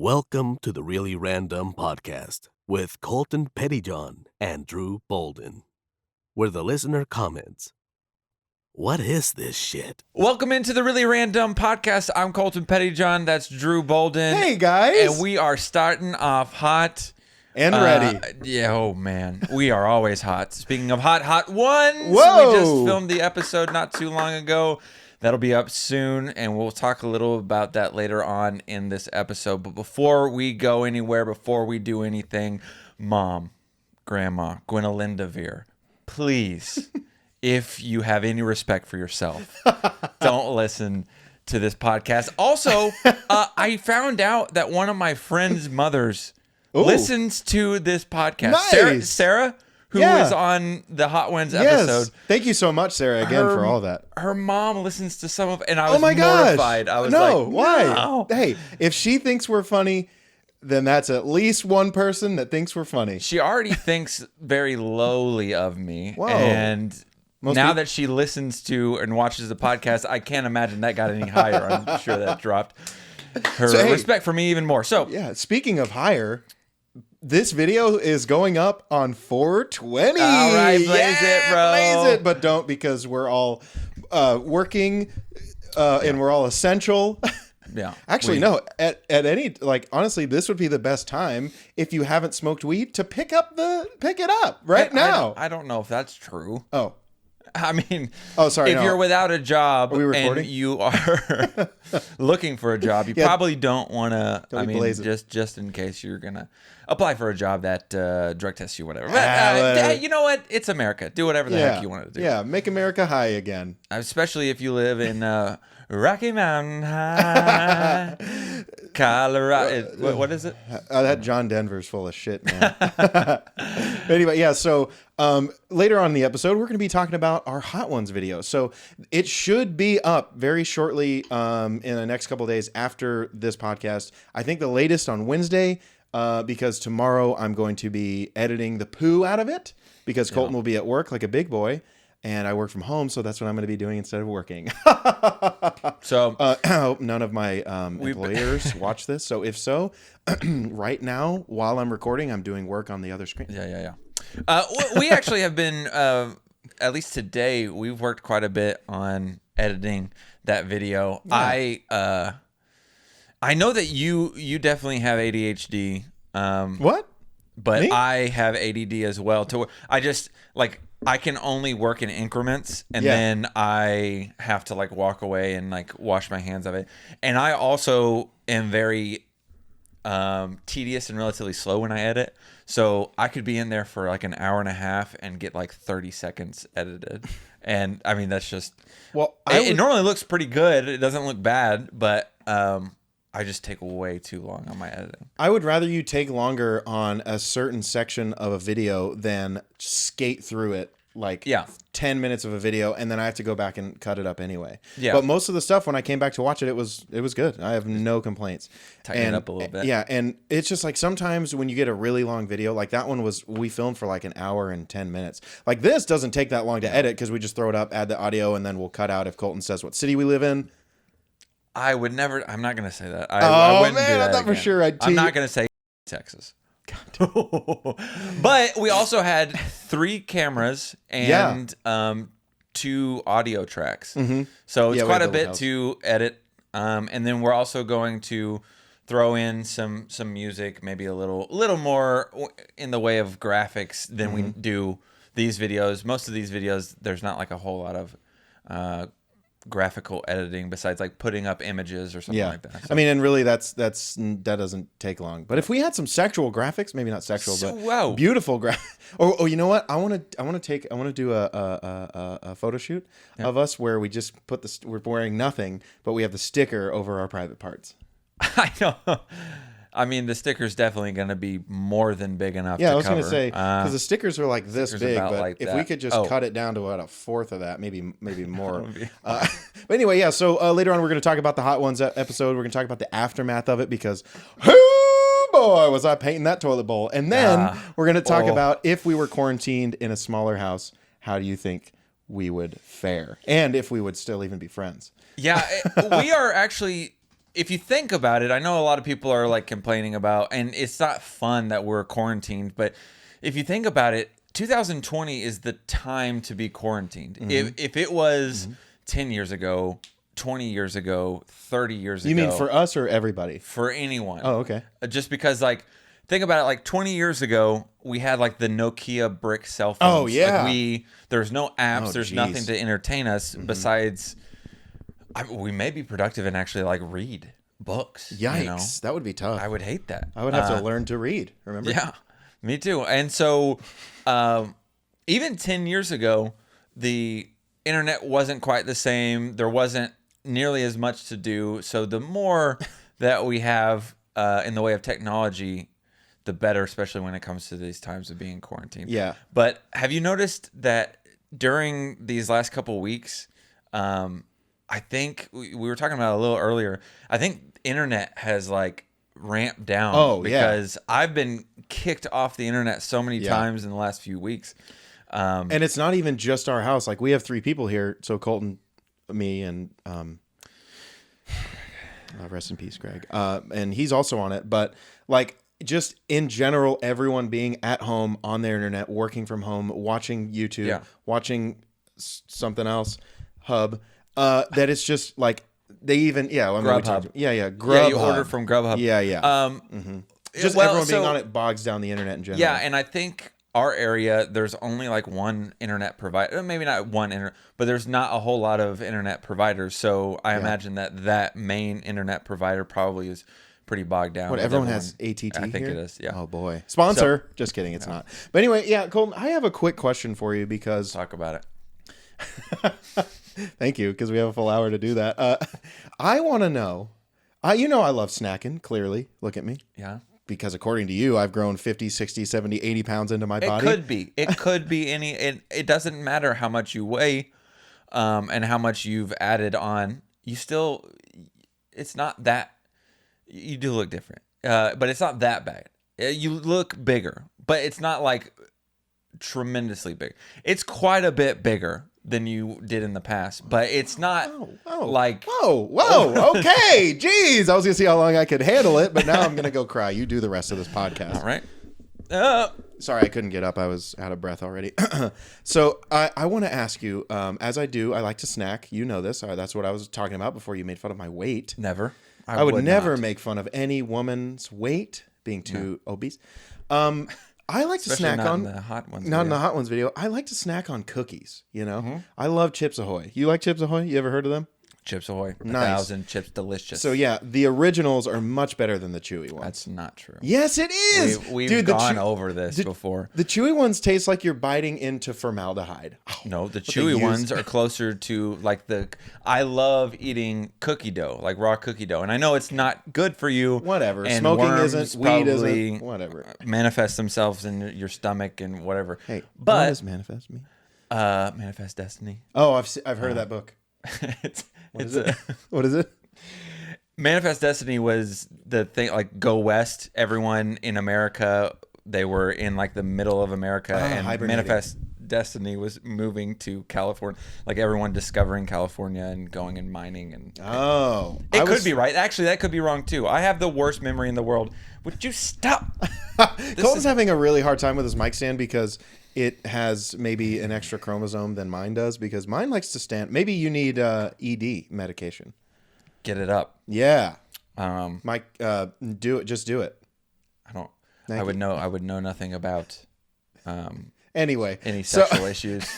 Welcome to the Really Randumb podcast with Colton Pettyjohn and Drew Bolden, where the listener comments, "What is this shit?" Welcome into the Really Randumb podcast. I'm Colton Pettyjohn. That's Drew Bolden. Hey, guys. And we are starting off hot. And ready. Yeah, oh man. We are always hot. Speaking of hot ones, Whoa. we just filmed the episode not too long ago. That'll be up soon, and we'll talk a little about that later on in this episode. But before we go anywhere, before we do anything, Mom, Grandma, Gwenolinda Veer, please, if you have any respect for yourself, don't listen to this podcast. Also, I found out that one of my friend's mothers listens to this podcast. Nice. Sarah, who is on the Hot Ones episode. Thank you so much, Sarah, again, for all that. Her mom listens to some of, and I was Gosh. mortified. I was why? No. Hey, if she thinks we're funny, then that's at least one person that thinks we're funny. She already thinks very lowly of me. Whoa. And Most now people- that she listens to and watches the podcast, I can't imagine that got any higher. I'm sure that dropped her respect for me even more. So, Yeah, speaking of higher, this video is going up on 420. All right, blaze it, bro. Blaze it, but don't, because we're all working and we're all essential. yeah. Actually, no. At any, like, honestly, this would be the best time if you haven't smoked weed to pick it up right now. I don't know if that's true. Oh, I mean, sorry, if no. you're without a job Are we recording? and you are looking for a job, you probably don't want to. I mean, just in case you're gonna apply for a job that drug tests you, whatever. But you know what? It's America. Do whatever the heck you want to do. Yeah, make America high again. Especially if you live in Rocky Mountain High, Colorado. What is it? That John Denver's full of shit, man. Anyway, yeah, so later on in the episode, we're going to be talking about our Hot Ones video. So it should be up very shortly in the next couple of days after this podcast. I think the latest on Wednesday, because tomorrow I'm going to be editing the poo out of it, because Colton will be at work like a big boy. And I work from home, so that's what I'm going to be doing instead of working. So I hope none of my employers watch this. So if so, right now, while I'm recording, I'm doing work on the other screen. Yeah. We actually have been, at least today, we've worked quite a bit on editing that video. Yeah. I know that you definitely have ADHD. What? But Me? I have ADD as well. I can only work in increments, and then I have to walk away and wash my hands of it. And I also am very tedious and relatively slow when I edit. So I could be in there for an hour and a half and get 30 seconds edited. And I mean, that's just, it normally looks pretty good. It doesn't look bad, but I just take way too long on my editing. I would rather you take longer on a certain section of a video than skate through it 10 minutes of a video, and then I have to go back and cut it up anyway. Yeah. But most of the stuff, when I came back to watch it, it was good. I have no complaints. Tighten it up a little bit. Yeah, and it's just sometimes when you get a really long video, that one we filmed for an hour and 10 minutes. This doesn't take that long to edit because we just throw it up, add the audio, and then we'll cut out if Colton says what city we live in. I would never. I'm not going to say that. I wouldn't do that I thought again. for sure I'd I'm not going to say Texas. But we also had 3 cameras and 2 audio tracks. Mm-hmm. So it's quite a bit to edit. And then we're also going to throw in some music, maybe a little more in the way of graphics than we do these videos. Most of these videos, there's not a whole lot of graphical editing besides putting up images or something like that. So, I mean, and really that doesn't take long. But if we had some sexual graphics, maybe not sexual, but beautiful you know what? I want to do a photo shoot of us where we just we're wearing nothing, but we have the sticker over our private parts. I know. I mean, the sticker's definitely going to be more than big enough to cover. Yeah, I was going to say, because the stickers are this big, but if we could just cut it down to about a fourth of that, maybe more. But anyway, yeah, so later on we're going to talk about the Hot Ones episode. We're going to talk about the aftermath of it because, oh boy, was I painting that toilet bowl. And then we're going to talk about if we were quarantined in a smaller house, how do you think we would fare? And if we would still even be friends. Yeah, we are actually if you think about it, I know a lot of people are like complaining about, and it's not fun that we're quarantined, but if you think about it, 2020 is the time to be quarantined. If it was 10 years ago, 20 years ago, 30 years ago. You mean for us or everybody? For anyone. Oh, okay. Just because, like, think about it, like 20 years ago, we had like the Nokia brick cell phones. Oh, yeah. Like there's no apps, there's geez. nothing to entertain us besides, we may be productive and actually like read books. Yikes. You know? That would be tough. I would hate that. I would have to learn to read, remember? Yeah, me too. And so even 10 years ago, the internet wasn't quite the same. There wasn't nearly as much to do. So the more that we have in the way of technology, the better, especially when it comes to these times of being quarantined. Yeah. But have you noticed that during these last couple of weeks, I think we were talking about it a little earlier, I think internet has like ramped down. Oh, yeah. Because I've been kicked off the internet so many times in the last few weeks. And it's not even just our house. Like, we have 3 people here. So Colton, me, and rest in peace, Greg. And he's also on it. But like, just in general, everyone being at home on their internet, working from home, watching YouTube, watching something else, Hub. That it's just like they even Grubhub. Grubhub. You order from Grubhub. Just everyone being on it bogs down the internet in general. Yeah, and I think our area, there's only like one internet provider. Maybe not one internet, but there's not a whole lot of internet providers. So I imagine that main internet provider probably is pretty bogged down. What, everyone has AT&T I think here? it is, yeah. Oh, boy. Sponsor. Just kidding, it's not. But anyway, yeah, Colton, I have a quick question for you because... Talk about it. Thank you, because we have a full hour to do that. I want to know... I love snacking, clearly. Look at me. Yeah. Because according to you, I've grown 50, 60, 70, 80 pounds into my body. It could be. It could be any... It doesn't matter how much you weigh and how much you've added on. You still... It's not that... You do look different, but it's not that bad. You look bigger, but it's not like tremendously big. It's quite a bit bigger than you did in the past, but it's not like... Whoa, okay. Jeez, I was going to see how long I could handle it, but now I'm going to go cry. You do the rest of this podcast. All right. Sorry, I couldn't get up. I was out of breath already. So I want to ask you, as I do, I like to snack. You know this. That's what I was talking about before you made fun of my weight. Never. I would never make fun of any woman's weight being too obese. I like to snack on in the hot ones. Not in the hot ones video. I like to snack on cookies. You know, I love Chips Ahoy. You like Chips Ahoy? You ever heard of them? Chips Ahoy. Nice. 1,000 chips, delicious. So yeah, the originals are much better than the chewy ones. That's not true. Yes, it is. We've gone over this before. The chewy ones taste like you're biting into formaldehyde. No, the chewy ones are closer to like I love eating cookie dough, like raw cookie dough. And I know it's not good for you. Whatever. And Smoking worms isn't, weed probably isn't, whatever. Manifest themselves in your stomach and whatever. Hey, but what does manifest mean? Manifest Destiny. Oh, I've heard of that book. What is it? Manifest Destiny was the thing, like Go West. Everyone in America, they were in like the middle of America, and Manifest Destiny was moving to California. Like everyone discovering California and going and mining. And it could be right. Actually, that could be wrong too. I have the worst memory in the world. Would you stop? Colton's having a really hard time with his mic stand because it has maybe an extra chromosome than mine does, because mine likes to stand. Maybe you need ED medication. Get it up. Yeah. Mike, do it. Just do it. I don't. I would know nothing about. Anyway, any sexual issues.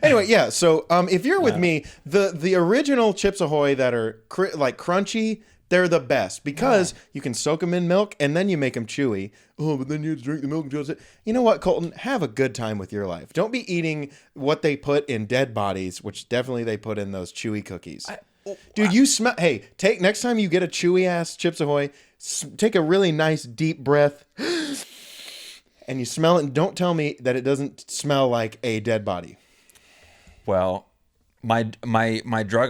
Anyway, yeah. So if you're with me, the original Chips Ahoy that are like crunchy, they're the best because you can soak them in milk and then you make them chewy. Oh, but then you have to drink the milk and toast it. You know what, Colton? Have a good time with your life. Don't be eating what they put in dead bodies, which definitely they put in those chewy cookies. Dude, you smell... Hey, next time you get a chewy-ass Chips Ahoy, take a really nice deep breath and you smell it, and don't tell me that it doesn't smell like a dead body. Well... My DARE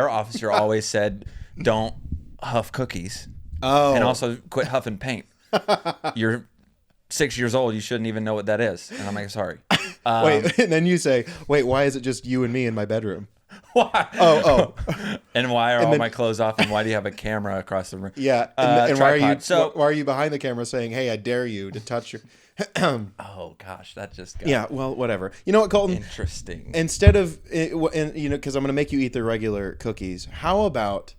officer always said, "Don't huff cookies." Oh, and also quit huffing paint. You're 6 years old. You shouldn't even know what that is. And I'm like, sorry. Wait, and then you say, "Wait, why is it just you and me in my bedroom?" Why? Oh. And why are all my clothes off? And why do you have a camera across the room? Yeah. And why tripod. are you behind the camera saying, "Hey, I dare you to touch your"? Oh gosh, that just got Yeah. Well, whatever. You know what, Colton? interesting. Instead of, because I'm going to make you eat the regular cookies. How about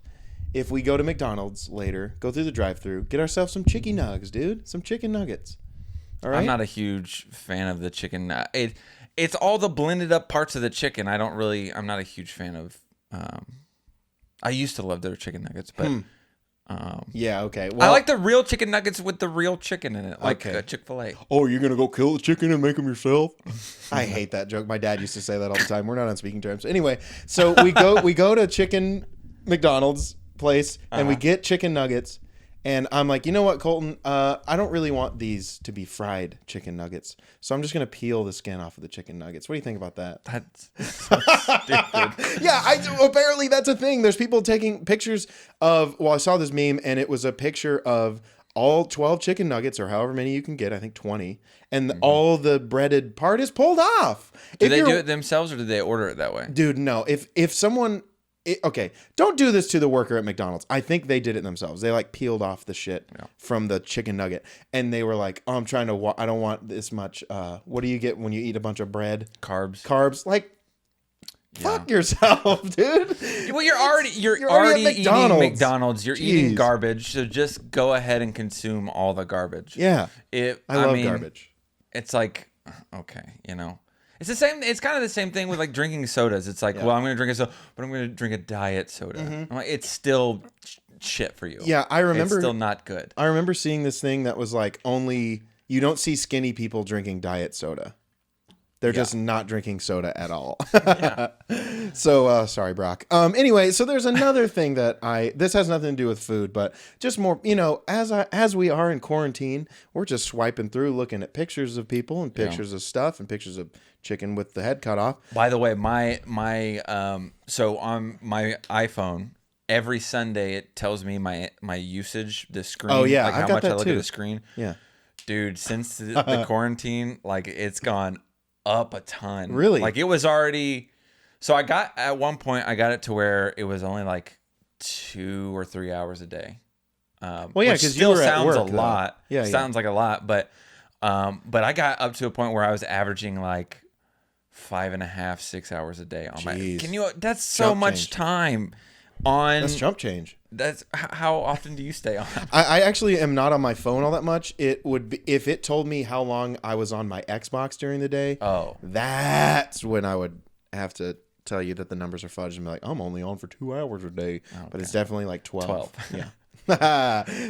if we go to McDonald's later, go through the drive-thru, get ourselves some chicken nuggets, dude, some chicken nuggets. All right. I'm not a huge fan of the chicken. It's all the blended up parts of the chicken. I'm not a huge fan of. I used to love their chicken nuggets, but. Yeah. Okay. Well, I like the real chicken nuggets with the real chicken in it, like Chick-fil-A. Oh, you're gonna go kill the chicken and make them yourself? I hate that joke. My dad used to say that all the time. We're not on speaking terms. Anyway, so we go to chicken McDonald's place and we get chicken nuggets. And I'm like, you know what, Colton? I don't really want these to be fried chicken nuggets, so I'm just gonna peel the skin off of the chicken nuggets. What do you think about that? That's so stupid. Yeah, apparently that's a thing. There's people taking pictures of. Well, I saw this meme, and it was a picture of all 12 chicken nuggets, or however many you can get. I think 20, and all the breaded part is pulled off. Do they do it themselves, or do they order it that way? Dude, no. If someone. Okay, don't do this to the worker at McDonald's. I think they did it themselves. They like peeled off the shit from the chicken nugget, and they were like, "Oh, I'm trying to. I don't want this much. What do you get when you eat a bunch of bread? Carbs. Like, fuck yourself, dude. Well, you're already eating McDonald's. You're eating garbage. So just go ahead and consume all the garbage. Yeah, I love garbage. It's like, okay, It's the same. It's kind of the same thing with like drinking sodas. It's like, well, I'm going to drink a soda, but I'm going to drink a diet soda. I'm like, it's still shit for you. Yeah, I remember. It's still not good. I remember seeing this thing that was like you don't see skinny people drinking diet soda. They're just not drinking soda at all. So, sorry, Brock. Anyway, so there's another thing that this has nothing to do with food, but just more, as we are in quarantine, we're just swiping through, looking at pictures of people and pictures of stuff and pictures of chicken with the head cut off. By the way, so on my iPhone, every Sunday it tells me my usage, the screen. Oh yeah, like how much I look at the screen. Yeah, dude, since the quarantine, like it's gone up a ton. Really? Like it was already. So at one point I got it to where it was only like 2 or 3 hours a day. Well, yeah, because still you were sounds at work, a lot. Yeah, sounds like a lot, but I got up to a point where I was averaging like 5.5, 6 hours a day on my. That's so much time on. That's chump change. That's how often do you stay on? I actually am not on my phone all that much. It would be if it told me how long I was on my Xbox during the day. Oh, that's when I would have to tell you that the numbers are fudged and be like, I'm only on for 2 hours a day, but it's definitely like 12. Yeah.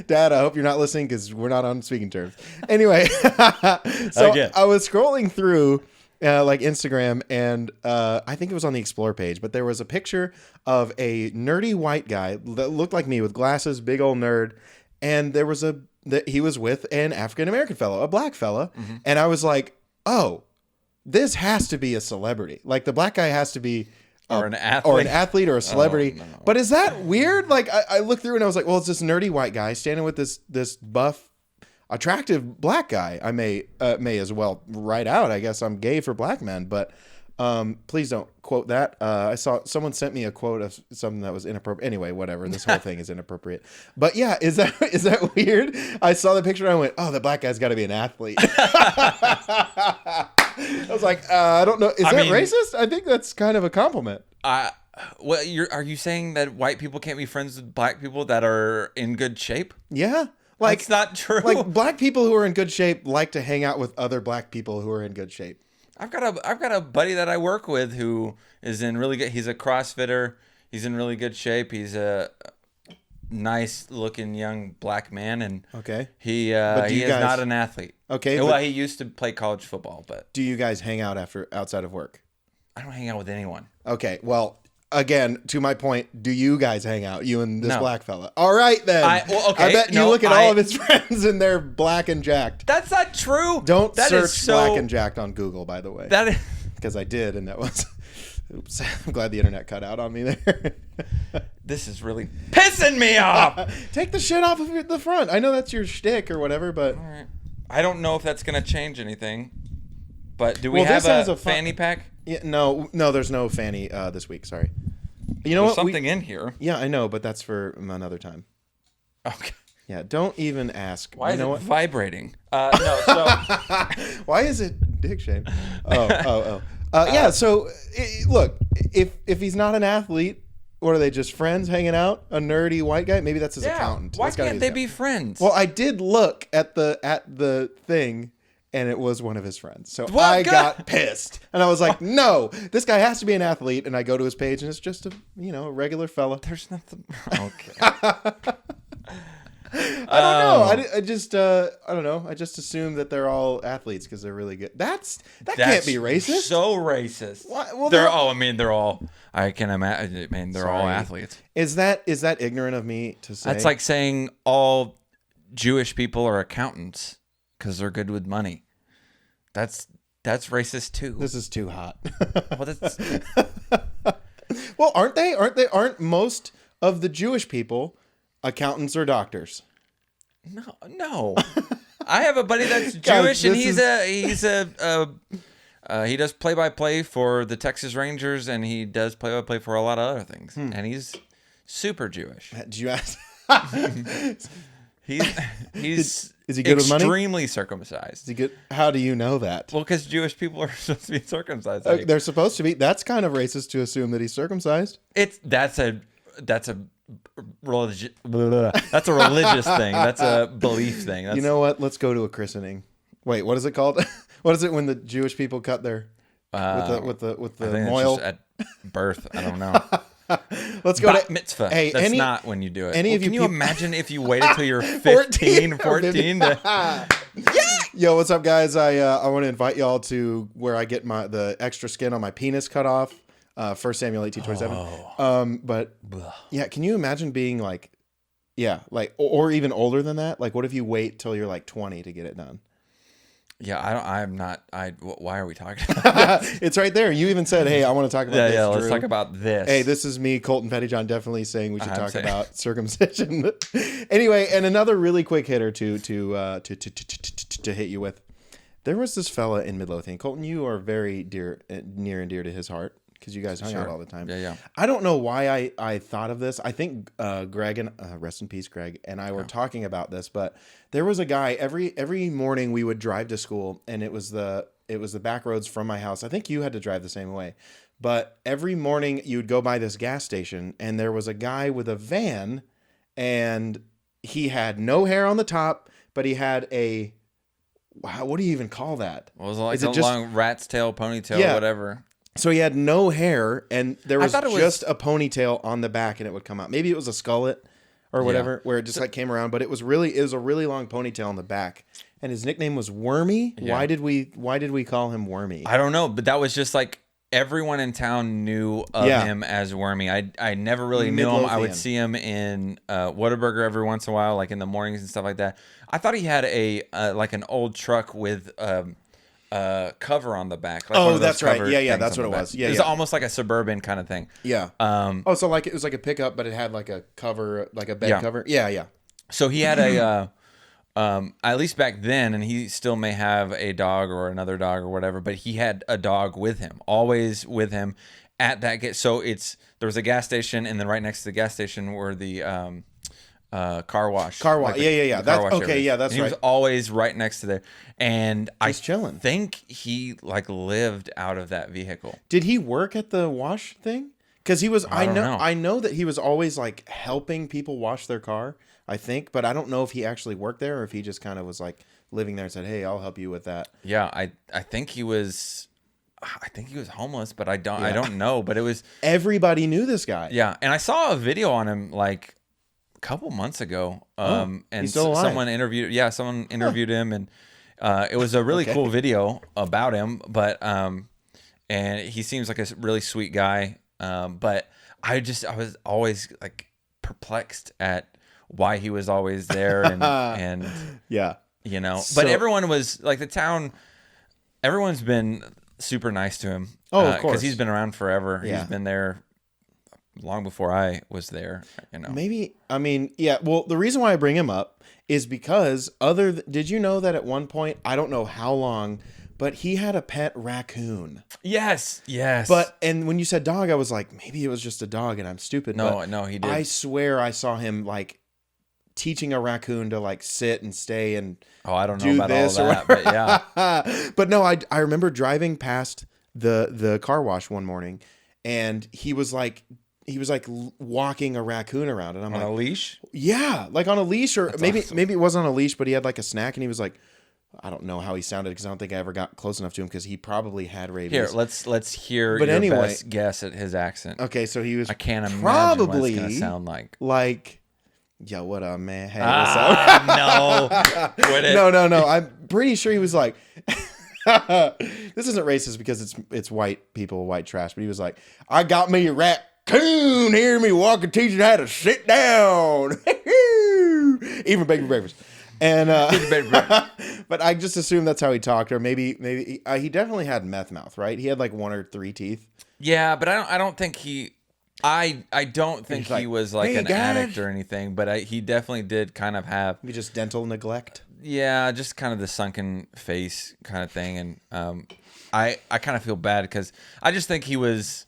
Dad, I hope you're not listening because we're not on speaking terms. Anyway, so I was scrolling through like Instagram, and I think it was on the Explore page, but there was a picture of a nerdy white guy that looked like me with glasses, big old nerd, and there was he was with an African American fellow, a black fella, and I was like, oh, this has to be a celebrity. Like the black guy has to be. Or an athlete or a celebrity. Oh, no. But is that weird? Like I looked through and I was like, well, it's this nerdy white guy standing with this buff, attractive black guy. I may as well write out, I guess I'm gay for black men, but please don't quote that. I saw someone sent me a quote of something that was inappropriate. Anyway, whatever. This whole thing is inappropriate. But yeah, is that weird? I saw the picture and I went, oh, the black guy's got to be an athlete. I was like, I don't know. Is that racist? I think that's kind of a compliment. Well, are you saying that white people can't be friends with black people that are in good shape? Yeah. Like, it's not true. Like black people who are in good shape like to hang out with other black people who are in good shape. I've got a buddy that I work with who is in really good. He's a CrossFitter. He's in really good shape. He's a nice looking young black man, and he is not an athlete. Okay. Well, he used to play college football, but do you guys hang out outside of work? I don't hang out with anyone. Okay. Well, again, to my point, do you guys hang out? You and this black fella? All right, then. I bet you look at all of his friends and they're black and jacked. That's not true. Don't search black and jacked on Google, by the way. That is because I did, and that was. Oops. I'm glad the internet cut out on me there. This is really pissing me off. Take the shit off of the front. I know that's your shtick or whatever, but all right. I don't know if that's gonna change anything. But do we have a fanny pack? Yeah, no, there's no fanny this week. Sorry. You know There's what? something in here. Yeah, I know, but that's for another time. Okay. Yeah, don't even ask. Why you is know it what? vibrating? No, so Why is it dick shame? Oh. Yeah. So look, if he's not an athlete, what are they? Just friends hanging out? A nerdy white guy? Maybe that's his accountant. Why That's gotta can't his they accountant. be friends? Well, I did look at the thing, and it was one of his friends. So What? I got pissed, and I was like, "No, this guy has to be an athlete." And I go to his page, and it's just a regular fella. There's nothing. Okay. I don't know. I just I don't know. I just assume that they're all athletes because they're really good. That can't be racist. So racist. Why? Well, they're all. I mean, they're all. I can imagine. I mean, they're all Sorry. athletes. Is that ignorant of me to say? That's like saying all Jewish people are accountants because they're good with money. That's racist too. This is too hot. Well, that's, Well, aren't they? Aren't most of the Jewish people accountants or doctors? no. I have a buddy that's Guys, Jewish, and this he does play-by-play for the Texas Rangers, and he does play-by-play for a lot of other things, and he's super Jewish. Did you ask? He's Is he good with money? extremely circumcised. Is he good? How do you know that? Well, because Jewish people are supposed to be circumcised. They're supposed to be. That's kind of racist to assume that he's circumcised. That's a religious thing. That's a belief thing. That's, You know what? Let's go to a christening. Wait, what is it called? What is it when the Jewish people cut their with the I think moil? it's just at birth. I don't know. Let's go Bat to mitzvah. Hey, That's any- not when you do it. any of Can you you peop- imagine if you waited till you're 15, 14 to... Yo, what's up, guys? I want to invite y'all to where I get the extra skin on my penis cut off. 1 Samuel 18:27. But yeah, can you imagine being like, or even older than that? Like, what if you wait till you're like 20 to get it done? Yeah, I'm not. Why are we talking about this? It's right there. You even said, "Hey, I want to talk about this." Yeah, let's Drew. talk about this. Hey, this is me, Colton Pettyjohn, definitely saying we should I'm talk saying- about circumcision. Anyway, and another really quick hitter to hit you with. There was this fella in Midlothian. Colton, you are very near and dear to his heart because you guys hung out all the time. Yeah. I don't know why I thought of this. I think Greg and rest in peace, Greg, and I were talking about this, but there was a guy every morning we would drive to school, and it was the back roads from my house. I think you had to drive the same way, but every morning you would go by this gas station, and there was a guy with a van, and he had no hair on the top, but he had a what do you even call that? What was it like? Is it A just- long rat's tail, ponytail, Yeah. whatever. So he had no hair, and there was thought it was- just a ponytail on the back, and it would come out. Maybe it was a skullet or whatever, where it just like came around. But it was a really long ponytail on the back, and his nickname was Wormy. Yeah. Why did we call him Wormy? I don't know, but that was just like everyone in town knew of Yeah. him as Wormy. I never really knew him. I would Midlothian. see him in Whataburger every once in a while, like in the mornings and stuff like that. I thought he had a like an old truck with cover on the back. Like Oh, one of those that's right. covered Yeah, things that's on what the it back. was. Yeah, it was yeah. almost like a Suburban kind of thing. Yeah. So like it was like a pickup, but it had like a cover, like a bed Yeah. cover. Yeah. So he had a, at least back then, and he still may have a dog or another dog or whatever, but he had a dog with him, always with him at that So there was a gas station, and then right next to the gas station were the car wash. Car wash. Like the- Yeah. the car That's wash okay. areas. Yeah, that's And he was right. always right next to there. And Just chilling. think he like lived out of that vehicle. Did he work at the wash thing? Because he was. I don't know. I know that he was always like helping people wash their car. I think, but I don't know if he actually worked there or if he just kind of was like living there and said, "Hey, I'll help you with that." Yeah, I think he was. I think he was homeless, but I don't know. But it was. Everybody knew this guy. Yeah, and I saw a video on him like a couple months ago. And he's still alive. someone interviewed him, and it was a really cool video about him. But and he seems like a really sweet guy. But I was always like perplexed at why he was always there, and Yeah. you know. So- But everyone was like the town. Everyone's been super nice to him. Oh, of course. because he's been around forever. Yeah. He's been there long before I was there. You know. Maybe. I mean, yeah. Well, the reason why I bring him up is because did you know that at one point, I don't know how long, but he had a pet raccoon. Yes. And when you said dog, I was like, maybe it was just a dog and I'm stupid. No, he did. I swear I saw him like teaching a raccoon to like sit and stay and I don't know about all that, but yeah. But no, I remember driving past the car wash one morning, and he was like walking a raccoon around, and I'm on like, a leash? Yeah, like on a leash, or That's maybe awesome. maybe it wasn't on a leash, but he had like a snack, and he was like, I don't know how he sounded because I don't think I ever got close enough to him because he probably had rabies. Here, let's hear But your anyway, best guess at his accent. Okay, so he was I can't imagine probably what it's gonna sound like. Yo, what up, man? Hey, no. what's up? No. I'm pretty sure he was like, this isn't racist because it's white people, white trash, but he was like, I got me a raccoon, hear me walk and teach you how to sit down. Even baby breakfast. And but I just assumed that's how he talked, or maybe he definitely had meth mouth, right? He had like 1 or 3 teeth. Yeah, but I don't think he. I don't think he was like an addict or anything, but he definitely did kind of have. Maybe just dental neglect. Yeah, just kind of the sunken face kind of thing, and I kind of feel bad because I just think he was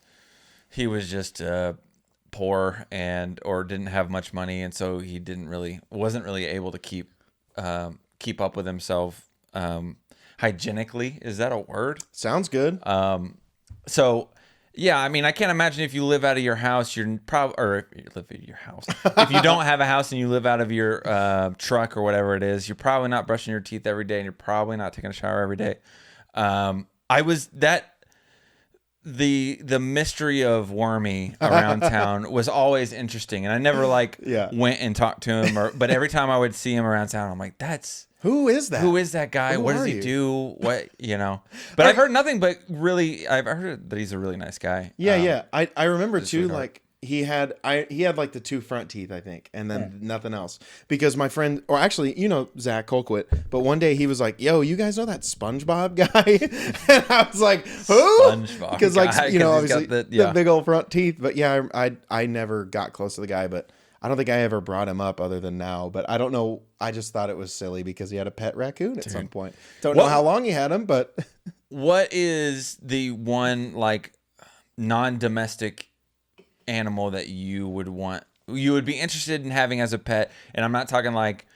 just poor or didn't have much money, and so he wasn't really able to keep up with himself hygienically. Is that a word? Sounds good. So. Yeah, I mean, I can't imagine if you live out of your house, or if you live in your house. If you don't have a house and you live out of your truck or whatever it is, you're probably not brushing your teeth every day, and you're probably not taking a shower every day. The mystery of Wormy around town was always interesting, and I never went and talked to him, but every time I would see him around town, I'm like, who is that? Who is that guy? What does he do? What, But I've heard nothing but I've heard that he's a really nice guy. Yeah. I remember too, like he had like the 2 front teeth, I think, and then nothing else. Because my friend, or actually, Zach Colquitt, but one day he was like, yo, you guys know that SpongeBob guy? And I was like, who? SpongeBob Because like, guy, obviously the big old front teeth. But yeah, I never got close to the guy, but I don't think I ever brought him up other than now, but I don't know. I just thought it was silly because he had a pet raccoon at some point. Don't know how long he had him, but what is the one like non-domestic animal that you would be interested in having as a pet? And I'm not talking like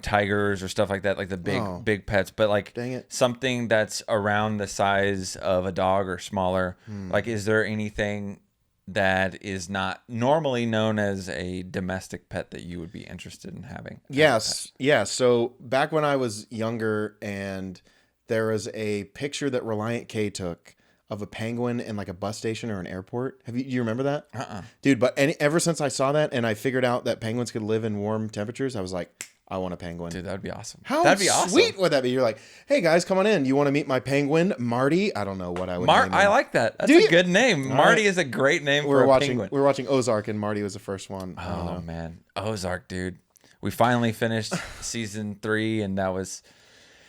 tigers or stuff like that, like the big pets, but like something that's around the size of a dog or smaller. Like, is there anything that is not normally known as a domestic pet that you would be interested in having? Yes. Yeah. So back when I was younger, and there was a picture that Reliant K took of a penguin in like a bus station or an airport. Do you remember that? Dude, but ever since I saw that and I figured out that penguins could live in warm temperatures, I was like, I want a penguin. Dude, that'd be awesome. That'd be sweet would that be? You're like, hey guys, come on in. You want to meet my penguin, Marty? I don't know what I would name him. I like that. That's a good name. Marty is a great name for a penguin. We're watching Ozark, and Marty was the first one. Oh man, Ozark, dude. We finally finished season 3, and that was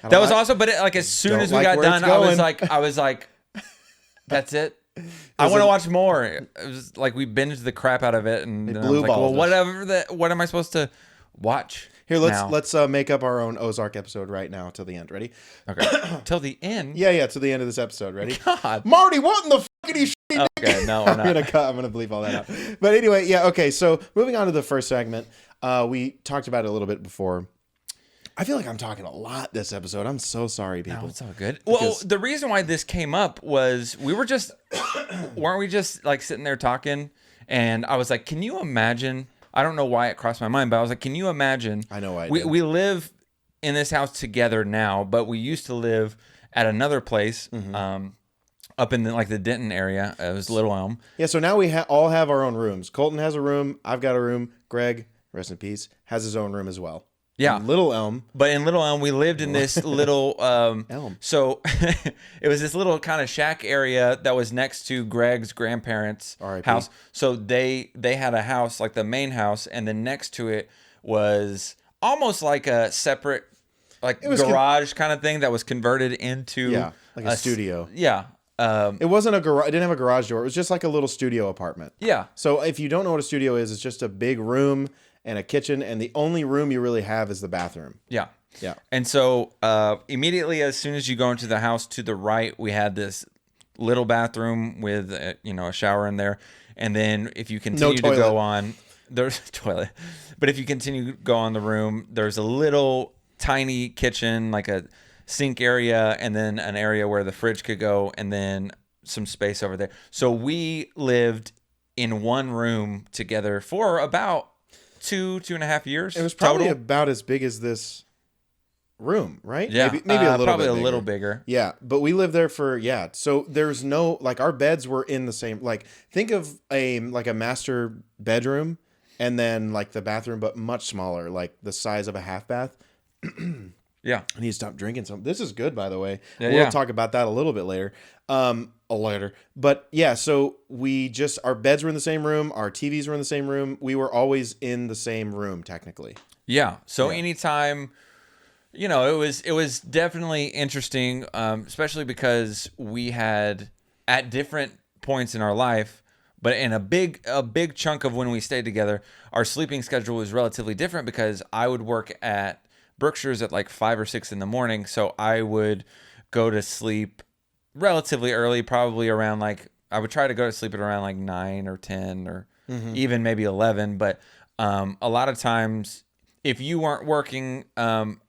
awesome. But as soon as we got done, I was like, that's it. I want to watch more. It was like we binged the crap out of it, and I was like, well, whatever. What am I supposed to watch? Here, let's make up our own Ozark episode right now till the end. Ready? Okay. Till the end? Yeah, till the end of this episode. Ready? God. Marty, what in the fuck are you shitty? Okay, no, I'm gonna bleep all that out. But anyway, yeah, okay. So moving on to the first segment, we talked about it a little bit before. I feel like I'm talking a lot this episode. I'm so sorry, people. No, it's all good. Well, the reason why this came up was weren't we just like sitting there talking, and I was like, can you imagine? I don't know why it crossed my mind, but I was like, can you imagine? I know why. We live in this house together now, but we used to live at another place up in the Denton area. It was Little Elm. Yeah, so now we all have our own rooms. Colton has a room. I've got a room. Greg, rest in peace, has his own room as well. Yeah. In Little Elm. But in Little Elm, we lived in this little... Elm. So it was this little kind of shack area that was next to Greg's grandparents' house. So they had a house, like the main house, and then next to it was almost like a separate garage kind of thing that was converted into... Yeah, like a studio. Yeah. It wasn't a garage. It didn't have a garage door. It was just like a little studio apartment. Yeah. So if you don't know what a studio is, it's just a big room and a kitchen, and the only room you really have is the bathroom. Yeah. Yeah. And so immediately as soon as you go into the house to the right, we had this little bathroom with a shower in there. And then if you continue to go on, there's a toilet. But if you continue to go on the room, there's a little tiny kitchen, like a sink area, and then an area where the fridge could go, and then some space over there. So we lived in one room together for about 2.5 years. It was probably total. about as big as this room, right? Yeah, maybe a little probably bit a little bigger. Yeah, but we lived there for so there's no, like, our beds were in the same, like, think of a master bedroom and then like the bathroom, but much smaller, like the size of a half bath. Yeah, I need to stop drinking some. This is good, by the way. Yeah, we'll talk about that a little bit later. But yeah, so our beds were in the same room, our TVs were in the same room. We were always in the same room, technically. Yeah. So anytime, it was definitely interesting, especially because we had at different points in our life, but in a big chunk of when we stayed together, our sleeping schedule was relatively different because I would work at Brookshire's at like 5 or 6 in the morning. So I would go to sleep relatively early, probably around I would try to go to sleep at around like 9 or 10 or even maybe 11. But a lot of times if you weren't working out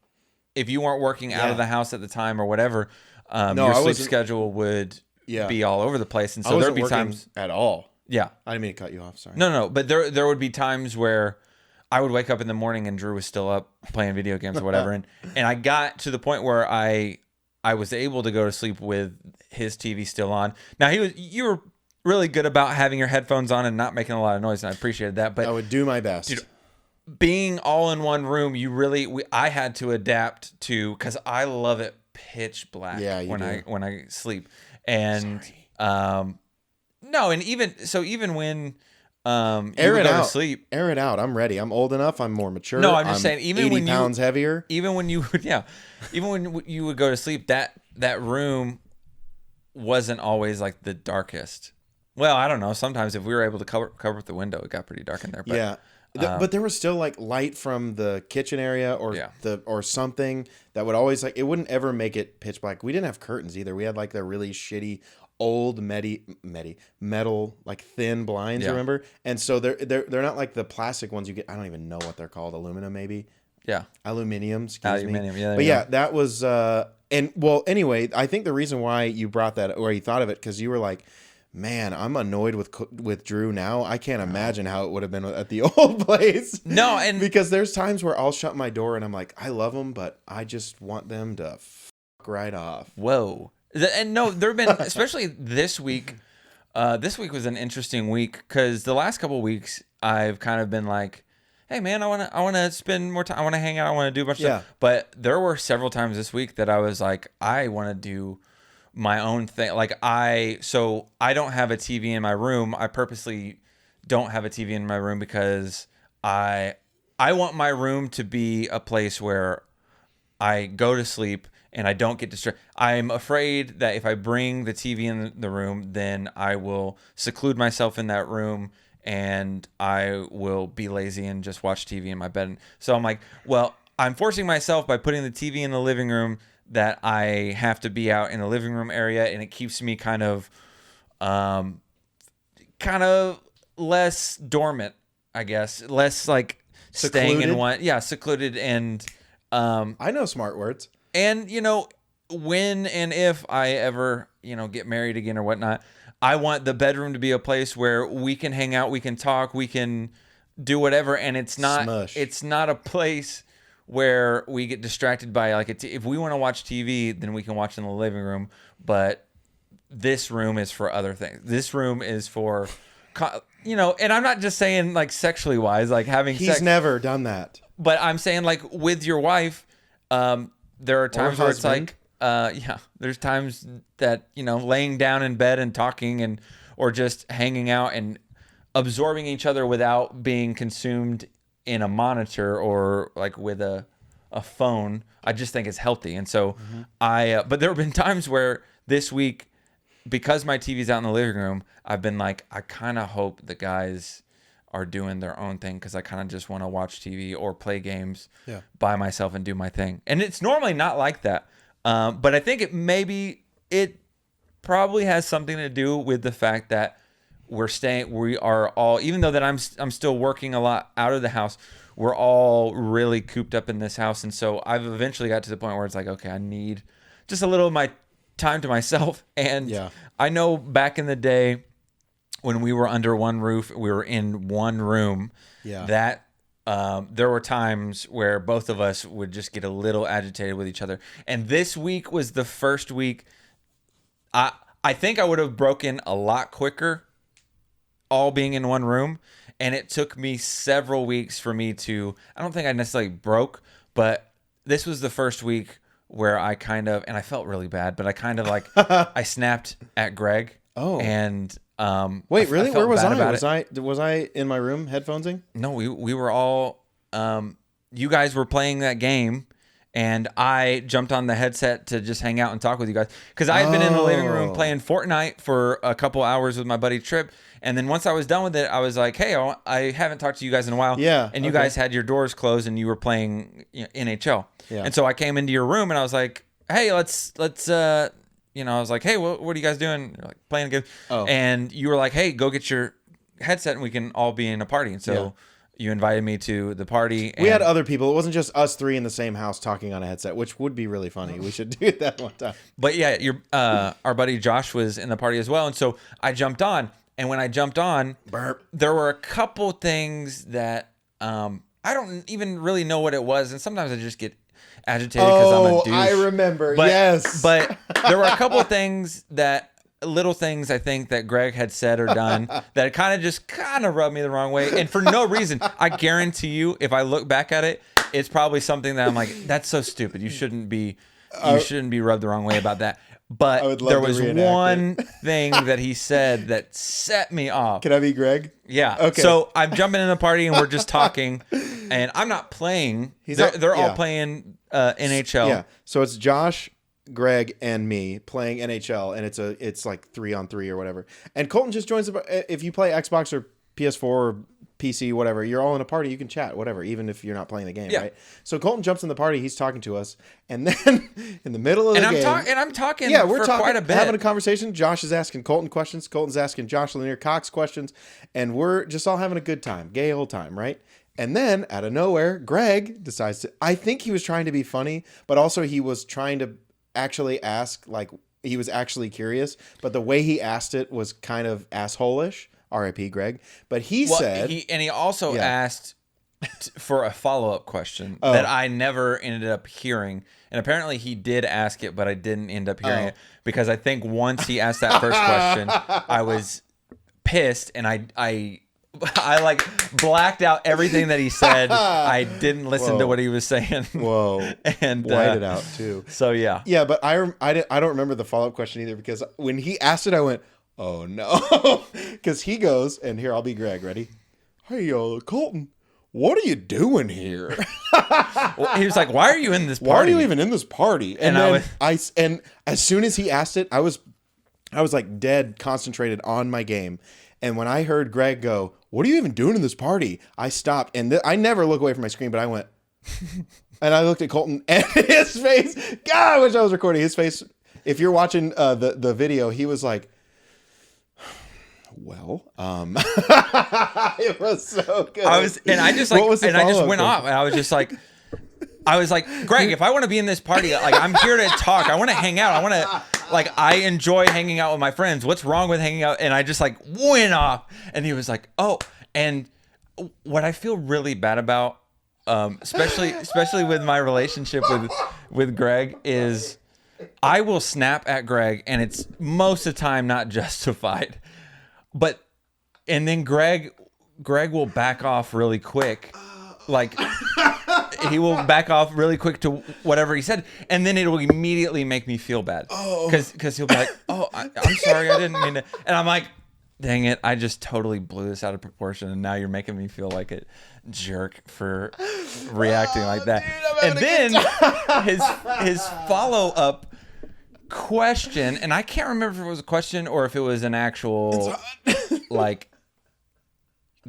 of the house at the time or whatever, your sleep schedule would be all over the place. And so there'd be times at all. Yeah. I didn't mean to cut you off. Sorry. No. But there would be times where I would wake up in the morning and Drew was still up playing video games or whatever. and I got to the point where I was able to go to sleep with his TV still on. Now you were really good about having your headphones on and not making a lot of noise, and I appreciated that. But I would do my best. Dude, being all in one room, I had to adapt to, because I love it pitch black when I sleep. And no, and even when air it out. To sleep, air it out. I'm ready. I'm old enough. I'm more mature. No, I'm just saying, even 80 when pounds heavier. Even when you would, even when you would go to sleep, that room wasn't always like the darkest. Well, I don't know. Sometimes if we were able to cover up the window, it got pretty dark in there. But, but there was still like light from the kitchen area or something that would always, like, it wouldn't ever make it pitch black. We didn't have curtains either. We had like the really shitty old metal, like thin blinds, remember? And so they're not like the plastic ones you get. I don't even know what they're called. Aluminum, maybe. Yeah. Aluminium. Excuse me. Yeah. But that was anyway, I think the reason why you brought that, or you thought of it, because you were like, man, I'm annoyed with Drew now. I can't imagine how it would have been at the old place. No, and because there's times where I'll shut my door and I'm like, I love them, but I just want them to fuck right off. Whoa. And no, there have been, especially this week. This week was an interesting week because the last couple of weeks I've kind of been like, hey man, I want to spend more time. I want to hang out. I want to do a bunch of stuff. But there were several times this week that I was like, I want to do my own thing. So I don't have a TV in my room. I purposely don't have a TV in my room because I want my room to be a place where I go to sleep and I don't get distracted. I'm afraid that if I bring the TV in the room, then I will seclude myself in that room and I will be lazy and just watch TV in my bed. So I'm like, well, I'm forcing myself by putting the TV in the living room that I have to be out in the living room area, and it keeps me kind of less dormant, I guess, less like secluded? Staying in one, secluded. And I know smart words. And when and if I ever get married again or whatnot, I want the bedroom to be a place where we can hang out, we can talk, we can do whatever, and it's not a place where we get distracted by if we want to watch TV, then we can watch in the living room. But this room is for other things. This room is for, and I'm not just saying like sexually wise, like having sex. He's never done that. But I'm saying like with your wife, there are times where it's like, there's times that, laying down in bed and talking or just hanging out and absorbing each other without being consumed in a monitor or like with a phone, I just think it's healthy. And so but there have been times where this week, because my TV's out in the living room, I've been like, I kind of hope the guys are doing their own thing because I kind of just want to watch TV or play games Yeah. by myself and do my thing. And it's normally not like that. But I think it probably has something to do with the fact that we are all, even though that I'm still working a lot out of the house, we're all really cooped up in this house. And so I've eventually got to the point where it's like, okay, I need just a little of my time to myself. And I know back in the day when we were under one roof, we were in one room, that there were times where both of us would just get a little agitated with each other. And this week was the first week I think I would have broken a lot quicker all being in one room. And it took me several weeks for me to, I don't think I necessarily broke, but this was the first week where I kind of, and I felt really bad, but I kind of like, I snapped at Greg. Oh. And wait, really? Where was I? Was I in my room headphonesing? No, we were all, you guys were playing that game. And I jumped on the headset to just hang out and talk with you guys. Because I had been in the living room playing Fortnite for a couple hours with my buddy Tripp. And then once I was done with it, I was like, hey, I haven't talked to you guys in a while. Yeah. And you guys had your doors closed and you were playing NHL. Yeah. And so I came into your room and I was like, hey, let's I was like, hey, what are you guys doing? You're like, playing a game. Oh. And you were like, hey, go get your headset and we can all be in a party. And so you invited me to the party. We had other people. It wasn't just us three in the same house talking on a headset, which would be really funny. We should do that one time. But yeah, our buddy Josh was in the party as well. And so I jumped on. And when I jumped on, there were a couple things that I don't even really know what it was. And sometimes I just get agitated because I'm a douche. I remember. Yes. But there were a couple things little things I think that Greg had said or done that kind of rubbed me the wrong way. And for no reason, I guarantee you, if I look back at it, it's probably something that I'm like, that's so stupid. You shouldn't be rubbed the wrong way about that. But there was one thing that he said that set me off. Can I be Greg? Yeah. Okay. So I'm jumping in the party and we're just talking, and I'm not playing. They're all playing NHL. Yeah. So it's Josh, Greg, and me playing NHL, and it's like 3-on-3 or whatever. And Colton just joins. If you play Xbox or PS4 or PC, whatever, you're all in a party. You can chat, whatever, even if you're not playing the game, right? So Colton jumps in the party. He's talking to us, and then in the middle of the game, I'm talking. Yeah, we're talking quite a bit, having a conversation. Josh is asking Colton questions. Colton's asking Josh Lanier Cox questions, and we're just all having a good time, gay old time, right? And then out of nowhere, Greg decides to. I think he was trying to be funny, but also he was trying to actually ask, like, he was actually curious, but the way he asked it was kind of asshole-ish. R.I.P. Greg. But he said... He also asked for a follow-up question that I never ended up hearing. And apparently he did ask it, but I didn't end up hearing it. Because I think once he asked that first question, I was pissed and I like blacked out everything that he said. I didn't listen to what he was saying. Whoa. And whited out too. So yeah. Yeah, but I don't remember the follow-up question either, because when he asked it, I went, oh no. Because he goes, and here, I'll be Greg, ready? Hey, Colton, what are you doing here? Well, he was like, why are you in this party? Why are you even in this party? And then and as soon as he asked it, I was like dead concentrated on my game. And when I heard Greg go, what are you even doing in this party? I stopped, and I never look away from my screen, but I went, and I looked at Colton, and his face, God, I wish I was recording his face. If you're watching the video, he was like, well, it was so good. I just went off, and I was like, Greg, if I want to be in this party, like, I'm here to talk. I want to hang out. I enjoy hanging out with my friends. What's wrong with hanging out? And I just like went off, and he was like, oh. And what I feel really bad about, especially with my relationship with Greg, is I will snap at Greg, and it's most of the time not justified. And then Greg will back off really quick. Like, he will back off really quick to whatever he said, and then it will immediately make me feel bad. Because he'll be like, oh, I'm sorry, I didn't mean to. And I'm like, dang it, I just totally blew this out of proportion, and now you're making me feel like a jerk for reacting like that. Dude, and then his follow-up question, and I can't remember if it was a question or if it was an actual like,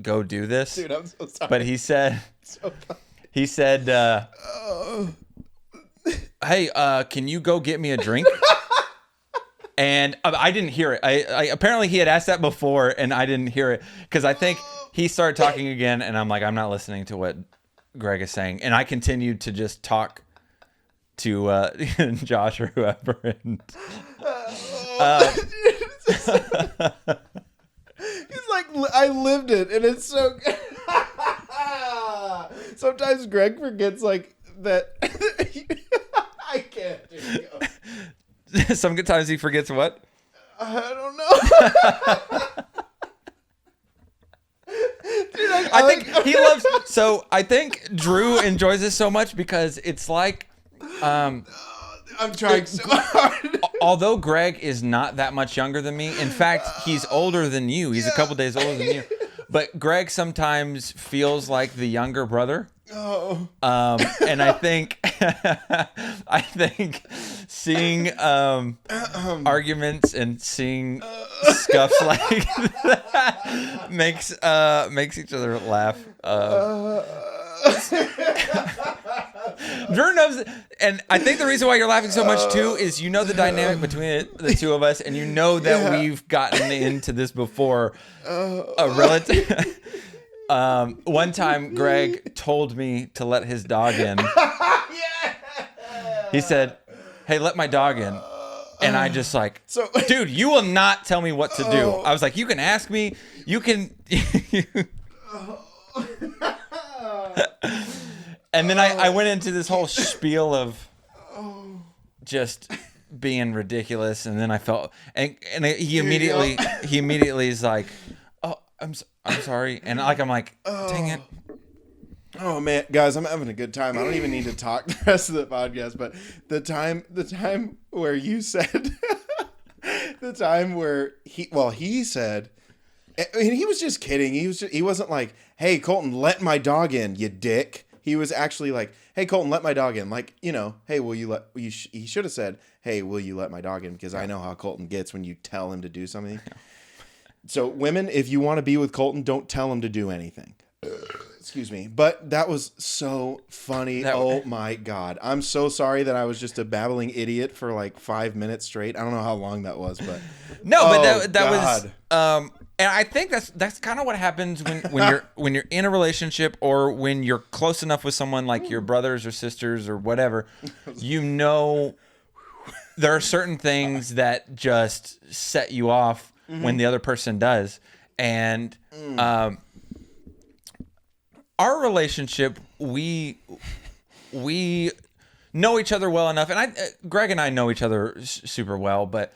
go do this. Dude, I'm so sorry. But he said, So funny. hey, can you go get me a drink? And I didn't hear it. I apparently he had asked that before, and I didn't hear it because I think he started talking again, and I'm like, I'm not listening to what Greg is saying, and I continued to just talk to Josh or whoever. And, He's like, I lived it, and it's so good. Sometimes Greg forgets like that. I can't. Sometimes he forgets what? I don't know. Dude, I think he loves. So I think Drew enjoys this so much because it's like, I'm trying so hard. although Greg is not that much younger than me. In fact, he's older than you. He's a couple days older than you. But Greg sometimes feels like the younger brother. Oh. And I think seeing arguments and seeing scuffs like that makes each other laugh. Drew knows, and I think the reason why you're laughing so much too is you know the dynamic between the two of us, and you know that we've gotten into this before. A relative. One time, Greg told me to let his dog in. He said, "Hey, let my dog in," and I just like, dude, you will not tell me what to do. I was like, you can ask me, you can. And then I went into this whole spiel of just being ridiculous, and then I felt, and he immediately is like, "Oh, I'm sorry," and I'm like, dang it. Oh man, guys, I'm having a good time. I don't even need to talk the rest of the podcast, but the time where you said, the time where he said, and he was just kidding. He wasn't like, "Hey, Colton, let my dog in, you dick." He was actually like, "Hey, Colton, let my dog in." Like, "Hey, will you let?" He should have said, "Hey, will you let my dog in?" Because I know how Colton gets when you tell him to do something. So, women, if you want to be with Colton, don't tell him to do anything. Excuse me. But that was so funny. Oh my God. I'm so sorry that I was just a babbling idiot for like 5 minutes straight. I don't know how long that was, but that was and I think that's kind of what happens when you're in a relationship or when you're close enough with someone like your brothers or sisters or whatever. There are certain things that just set you off when the other person does. And our relationship, we know each other well enough, and Greg and I know each other super well, but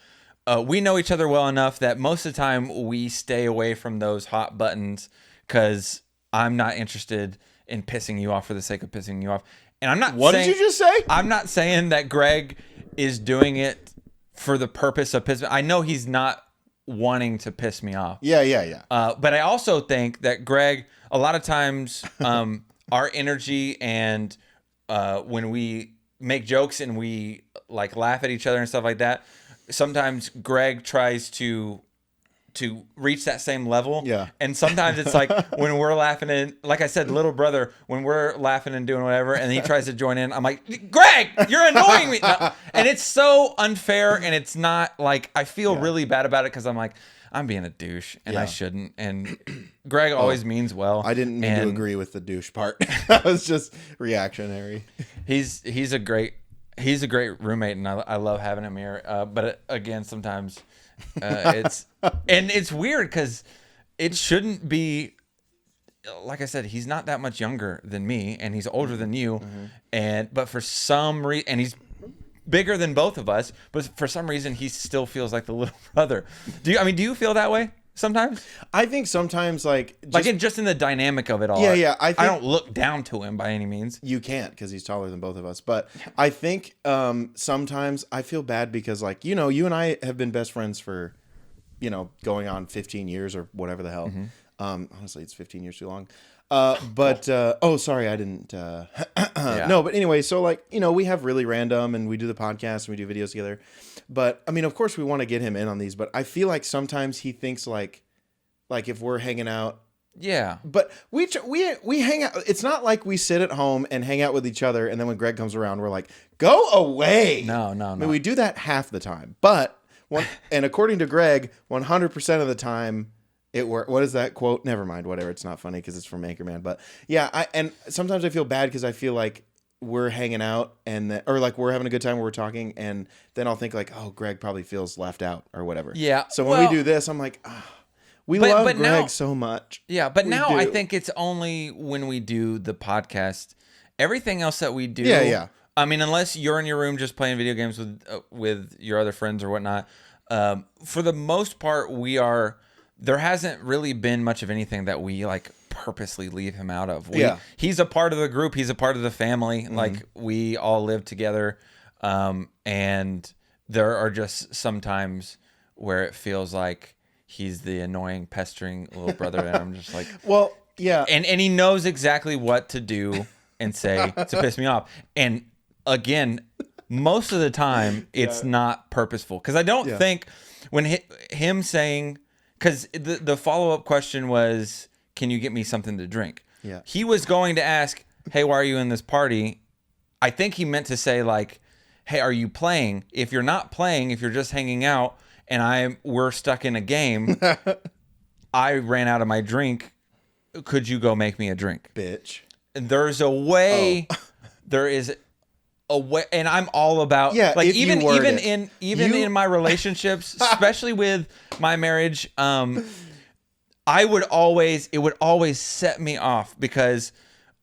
we know each other well enough that most of the time we stay away from those hot buttons because I'm not interested in pissing you off for the sake of pissing you off. And I'm not. What did you just say? I'm not saying that Greg is doing it for the purpose of pissing. I know he's not wanting to piss me off. Yeah. But I also think that Greg, a lot of times, our energy and when we make jokes and we like laugh at each other and stuff like that, sometimes Greg tries to reach that same level. Yeah. And sometimes it's like when we're laughing and, like I said, little brother, when we're laughing and doing whatever, and he tries to join in, I'm like, Greg, you're annoying me. No. And it's so unfair, and it's not like, I feel really bad about it because I'm like, I'm being a douche and I shouldn't. And Greg always means well. I didn't mean to agree with the douche part. That was just reactionary. He's a great roommate, and I love having him here. But again, sometimes it's weird because it shouldn't be. Like I said, he's not that much younger than me, and he's older than you, but for some reason, and he's bigger than both of us, but for some reason, he still feels like the little brother. Do you feel that way sometimes? I think sometimes just in the dynamic of it all. Yeah. I don't look down to him by any means. You can't because he's taller than both of us. But I think sometimes I feel bad because you and I have been best friends for, going on 15 years or whatever the hell. Honestly, it's 15 years too long. Sorry, I didn't. No, but anyway, so we have Really Randumb and we do the podcast and we do videos together. But I mean, of course we want to get him in on these, but I feel like sometimes he thinks like if we're hanging out Yeah. But we hang out. It's not like we sit at home and hang out with each other, and then when Greg comes around, we're like, "Go away!" No. I mean, we do that half the time, but and according to Greg, 100% of the time it works. What is that quote? Never mind. Whatever. It's not funny because it's from Anchorman. But yeah, and sometimes I feel bad because I feel like we're hanging out or like we're having a good time where we're talking, and then I'll think like, "Oh, Greg probably feels left out or whatever." Yeah. So when we do this, I'm like, we love Greg now, so much. Yeah, but now I think it's only when we do the podcast. Everything else that we do. Yeah. I mean, unless you're in your room just playing video games with your other friends or whatnot, for the most part, there hasn't really been much of anything that we like purposely leave him out of. He's a part of the group. He's a part of the family. Mm-hmm. Like we all live together. And there are just some times where it feels like he's the annoying, pestering little brother. And I'm just like, well, yeah. And he knows exactly what to do and say to piss me off. And again, most of the time it's not purposeful. Because I don't think when him saying, because the follow-up question was, can you get me something to drink? Yeah. He was going to ask, hey, why are you in this party? I think he meant to say like, hey, are you playing? If you're not playing, if you're just hanging out and we're stuck in a game, I ran out of my drink. Could you go make me a drink? Bitch. There's a way. There is a way, and I'm all about like even in my relationships, especially with my marriage, it would always set me off because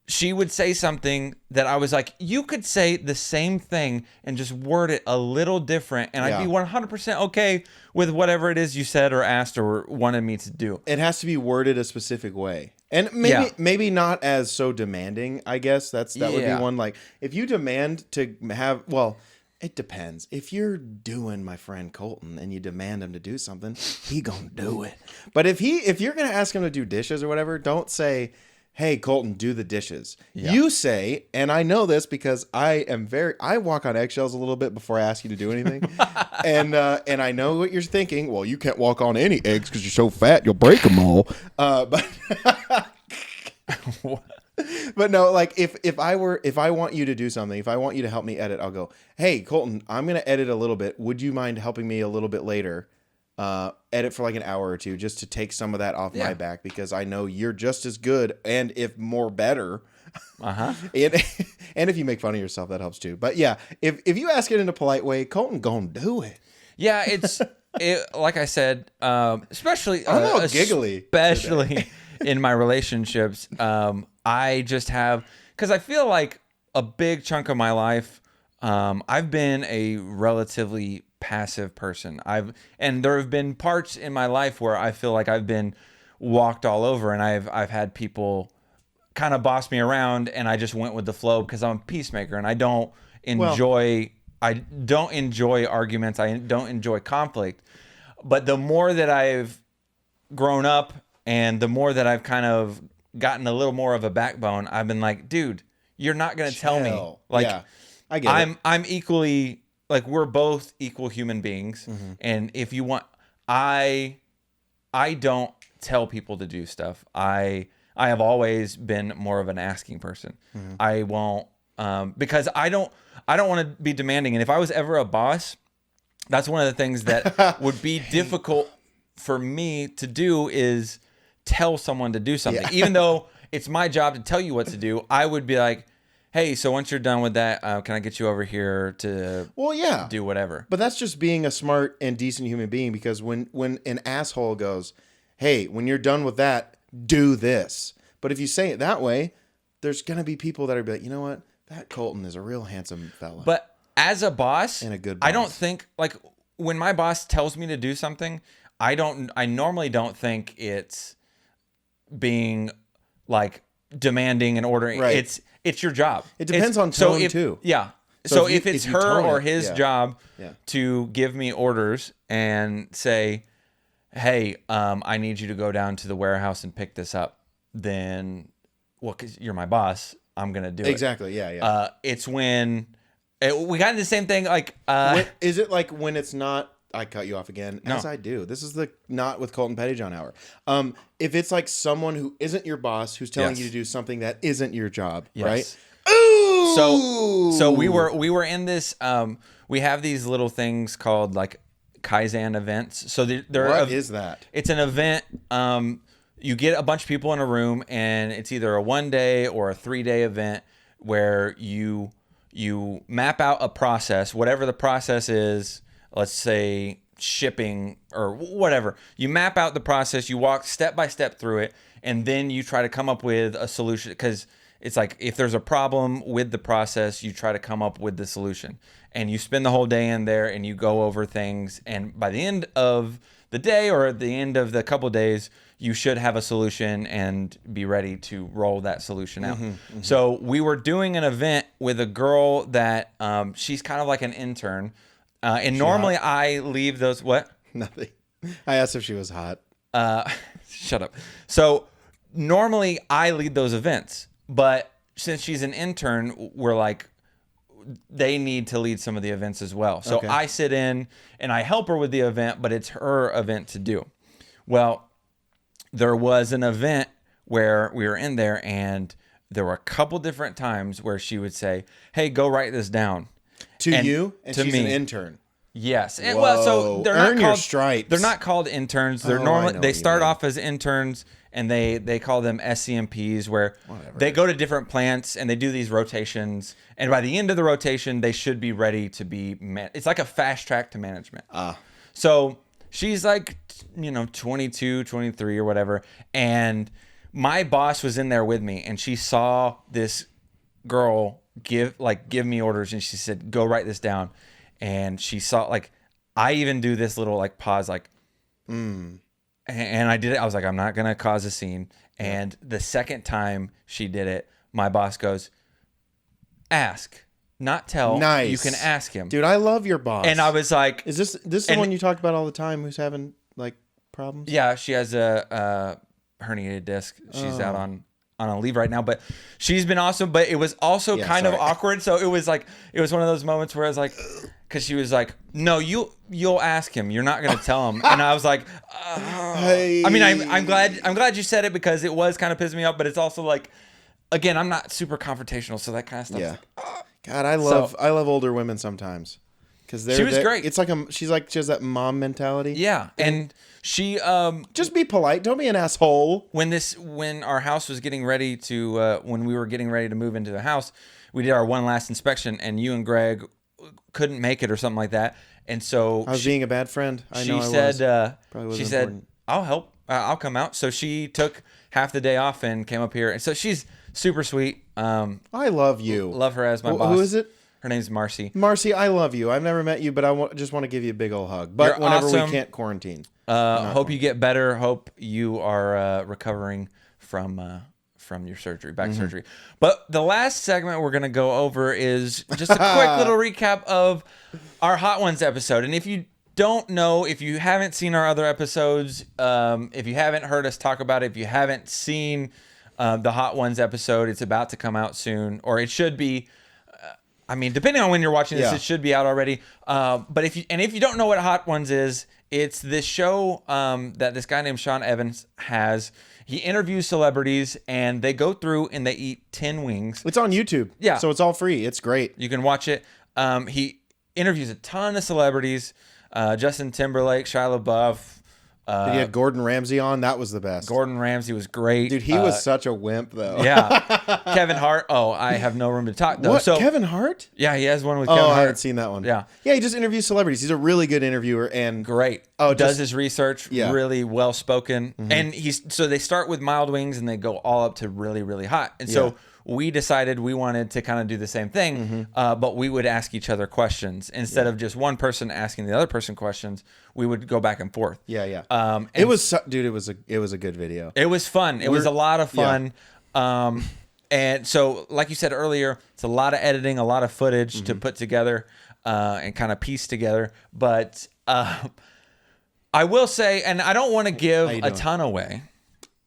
she would say something that I was like, you could say the same thing and just word it a little different, and I'd be 100% okay with whatever it is you said or asked or wanted me to do. It has to be worded a specific way. And maybe not as so demanding, I guess. That would be one. Like, if you demand to have, well, it depends. If you're doing my friend Colton and you demand him to do something, he gonna do it. But if you're gonna ask him to do dishes or whatever, don't say, hey, Colton, do the dishes. Yeah. You say, and I know this because I walk on eggshells a little bit before I ask you to do anything. and I know what you're thinking. Well, you can't walk on any eggs because you're so fat, you'll break them all. But no, like if I want you to do something, if I want you to help me edit, I'll go, hey, Colton, I'm going to edit a little bit. Would you mind helping me a little bit later? Edit for like an hour or two just to take some of that off my back because I know you're just as good and if more better. And if you make fun of yourself, that helps too. But yeah, if you ask it in a polite way, Colton gonna do it. Yeah, like I said, especially I'm a little giggly, especially in my relationships. I just have, because I feel like a big chunk of my life, I've been a relatively passive person. And there have been parts in my life where I feel like I've been walked all over, and I've had people kind of boss me around, and I just went with the flow because I'm a peacemaker, and I don't enjoy arguments. I don't enjoy conflict. But the more that I've grown up and the more that I've kind of gotten a little more of a backbone, I've been like, dude, you're not going to tell me. Like, I get it. I'm equally, like, we're both equal human beings. Mm-hmm. And if you want, I don't tell people to do stuff. I have always been more of an asking person. Mm-hmm. I won't, because I don't want to be demanding. And if I was ever a boss, that's one of the things that would be difficult for me to do is tell someone to do something. Even though it's my job to tell you what to do, I would be like, hey, so once you're done with that, can I get you over here to do whatever? But that's just being a smart and decent human being, because when an asshole goes, hey, when you're done with that, do this. But if you say it that way, there's going to be people that are like, you know what? That Colton is a real handsome fella. But as a boss, and a good boss, I don't think, like, when my boss tells me to do something, I normally don't think it's being like demanding and ordering. Right. It's your job. It depends on tone too. Yeah. So if it's her or his job to give me orders and say, hey, I need you to go down to the warehouse and pick this up, then, well, because you're my boss, I'm going to do it. Exactly. Yeah. It's when we got into the same thing. Like, is it like when it's not I cut you off again, No. as I do. This is the Not with Colton Pettyjohn hour. If it's like someone who isn't your boss who's telling Yes. you to do something that isn't your job, Yes. right? Ooh! So we were in this. We have these little things called like Kaizen events. So What is that? It's an event. You get a bunch of people in a room, and it's either a 1-day or a 3-day event where you map out a process, whatever the process is. Let's say shipping or whatever. You map out the process. You walk step by step through it, and then you try to come up with a solution. Because it's like if there's a problem with the process, you try to come up with the solution. And you spend the whole day in there, and you go over things. And by the end of the day or at the end of the couple days, you should have a solution and be ready to roll that solution out. So we were doing an event with a girl that she's kind of like an intern. And normally I leave those... What? Nothing. I asked if she was hot. Shut up. So normally I lead those events. But since she's an intern, we're like... They need to lead some of the events as well. So Okay. I sit in and I help her with the event, but it's her event to do. Well, there was an event where we were in there, and there were a couple different times where she would say, "Hey, go write this down." To And you? And to she's me. an intern. Yes. And, Whoa. well, so they're Earn not your called stripes. They're not called interns. They're Oh, I normally know they what you start mean. off as interns, and they call them SCMPs, where they go to different plants and they do these rotations. And by the end of the rotation, they should be ready to be it's like a fast track to management. So she's like, 22, 23 or whatever. And my boss was in there with me, and she saw this girl give me orders, and she said, "Go write this down." And she saw, I even do this little pause, and I did it. I was like, I'm not going to cause a scene. And the second time she did it, my boss goes, "Ask, not tell. Nice. You can ask him." Dude, I love your boss. And I was like, Is this the and- one you talk about all the time who's having, problems? yeah, she has a herniated disc. She's out on a leave right now, but she's been awesome. But it was also kind of awkward. So it was one of those moments where I was like, because she was like, "No, you'll ask him. You're not going to tell him." And I was like, Hey. I mean, I'm glad you said it, because it was kind of pissing me off. But it's also again, I'm not super confrontational, so that kind of stuff. Yeah. God, I love older women sometimes. Because She was great. It's she has that mom mentality. Yeah, and she Just be polite. Don't be an asshole. when our house was getting ready to when we were getting ready to move into the house, we did our one last inspection, and you and Greg couldn't make it or something like that, and so I was being a bad friend. I she know I said was. Probably wasn't she said, important. "I'll help. I'll come out." So she took half the day off and came up here, and so she's super sweet. I love you. Love her as my Wh- boss. Who is it? Her name's Marcy. Marcy, I love you. I've never met you, but I just want to give you a big old hug. But You're whenever awesome. we can't quarantine. Hope you get better. Hope you are recovering from your surgery, back surgery. But the last segment we're going to go over is just a quick little recap of our Hot Ones episode. And if you don't know, if you haven't seen our other episodes, if you haven't heard us talk about it, if you haven't seen the Hot Ones episode, it's about to come out soon, or it should be. I mean, depending on when you're watching this, Yeah. it should be out already. But if you don't know what Hot Ones is, it's this show that this guy named Sean Evans has. He interviews celebrities, and they go through and they eat 10 wings. It's on YouTube. Yeah. So it's all free. It's great. You can watch it. He interviews a ton of celebrities. Justin Timberlake, Shia LaBeouf. He had Gordon Ramsay on. That was the best. Gordon Ramsay was great. Dude, he was such a wimp, though. Yeah. Kevin Hart. Oh, I have no room to talk, though. What? So, Kevin Hart? yeah, he has one with Kevin Oh, Hart. I haven't seen that one. Yeah. Yeah, he just interviews celebrities. He's a really good interviewer. And Great. Oh, does just- his research, Yeah. really well spoken. And so they start with mild wings and they go all up to really, really hot. And so we decided we wanted to kind of do the same thing, but we would ask each other questions instead of just one person asking the other person questions. We would go back and forth. Yeah, yeah. And It was a good video. It was fun. It was a lot of fun. And so, like you said earlier, it's a lot of editing, a lot of footage to put together and kind of piece together. But I will say, and I don't want to give a ton away,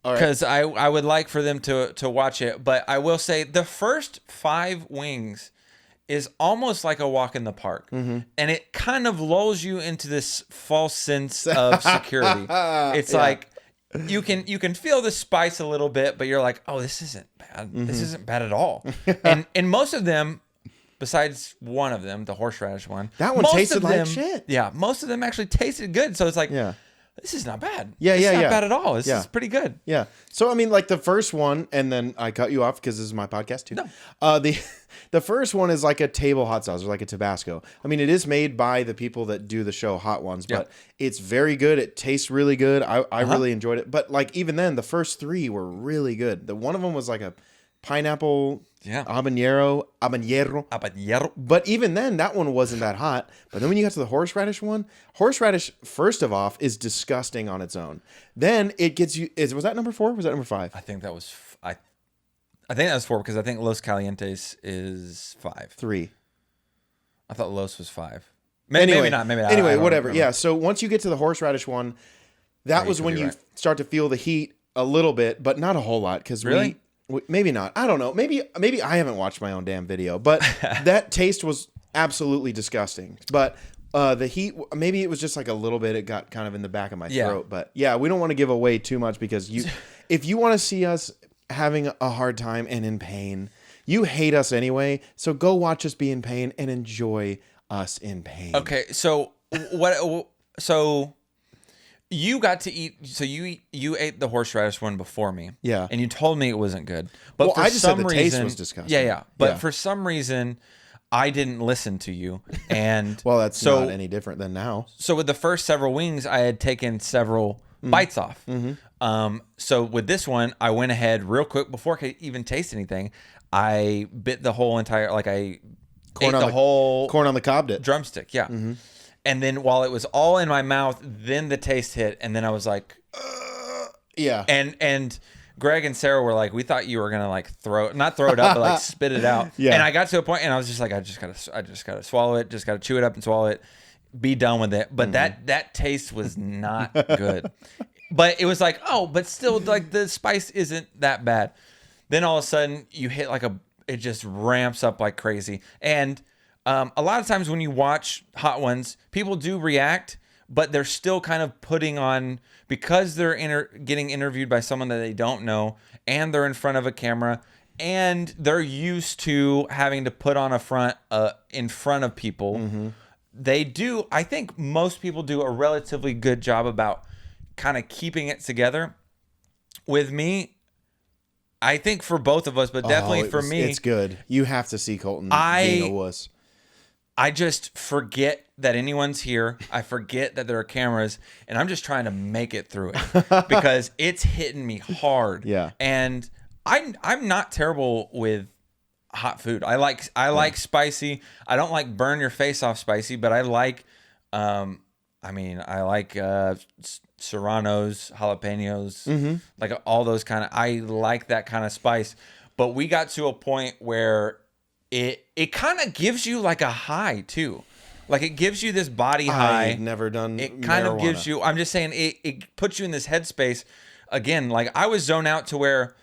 All right. because I would like for them to watch it. But I will say the first 5 wings is almost like a walk in the park. And it kind of lulls you into this false sense of security. It's like you can feel the spice a little bit, but you're like, oh, this isn't bad. This isn't bad at all. and most of them, besides one of them, the horseradish one, that one tasted like shit. Yeah, most of them actually tasted good. So it's like, this is not bad. Yeah, it's not yeah. bad at all. This is pretty good. Yeah. So I mean, like the first one, and then I cut you off because this is my podcast too. No. The first one is like a table hot sauce or like a Tabasco. I mean, it is made by the people that do the show Hot Ones, but it's very good. It tastes really good. I really enjoyed it. But like even then, the first three were really good. The one of them was like a pineapple habanero. But even then, that one wasn't that hot. But then when you got to the horseradish one, horseradish, first of all, is disgusting on its own. Then it gets you. Was that number 4? Was that number 5? I think that was. I think that was 4 because I think Los Calientes is 5. 3. I thought Los was 5. Maybe not. Anyway, whatever. Yeah. So once you get to the horseradish one, that was when you start to feel the heat a little bit, but not a whole lot. Because maybe not. I don't know. Maybe I haven't watched my own damn video, but that taste was absolutely disgusting. But the heat, maybe it was just like a little bit. It got kind of in the back of my throat. But yeah, we don't want to give away too much because if you want to see us having a hard time and in pain, you hate us anyway. So go watch us be in pain and enjoy us in pain. Okay, so what? So you got to eat. So you ate the horseradish one before me. Yeah, and you told me it wasn't good. But for I just some said the reason, taste was disgusting. Yeah. But for some reason, I didn't listen to you. And well, that's not any different than now. So with the first several wings, I had taken several bites off. So with this one, I went ahead real quick before I could even taste anything. I bit the whole entire, like I ate the whole corn on the cob dip drumstick. Yeah. And then while it was all in my mouth, then the taste hit. And then I was like, yeah. And Greg and Sarah were like, we thought you were going to like not throw it up, but like spit it out. Yeah. And I got to a point and I was just like, I just gotta swallow it. Just got to chew it up and swallow it. Be done with it. But that taste was not good. But it was like, oh, but still, like the spice isn't that bad. Then all of a sudden, you hit like it just ramps up like crazy. And a lot of times when you watch Hot Ones, people do react, but they're still kind of putting on, because they're getting interviewed by someone that they don't know, and they're in front of a camera, and they're used to having to put on a front in front of people. They do, I think most people do a relatively good job about kind of keeping it together. With me, I think for both of us, but definitely for me, it's good. You have to see Colton being a wuss. I just forget that anyone's here. I forget that there are cameras, and I'm just trying to make it through it because it's hitting me hard. Yeah. And I'm not terrible with hot food. I like spicy. I don't like burn your face off spicy, but I like serranos, jalapenos, like all those kind of, I like that kind of spice. But we got to a point where it kind of gives you like a high too. Like it gives you this body high. I've never done It kind of gives you, I'm just saying, it puts you in this headspace. Again, like I was zoned out to where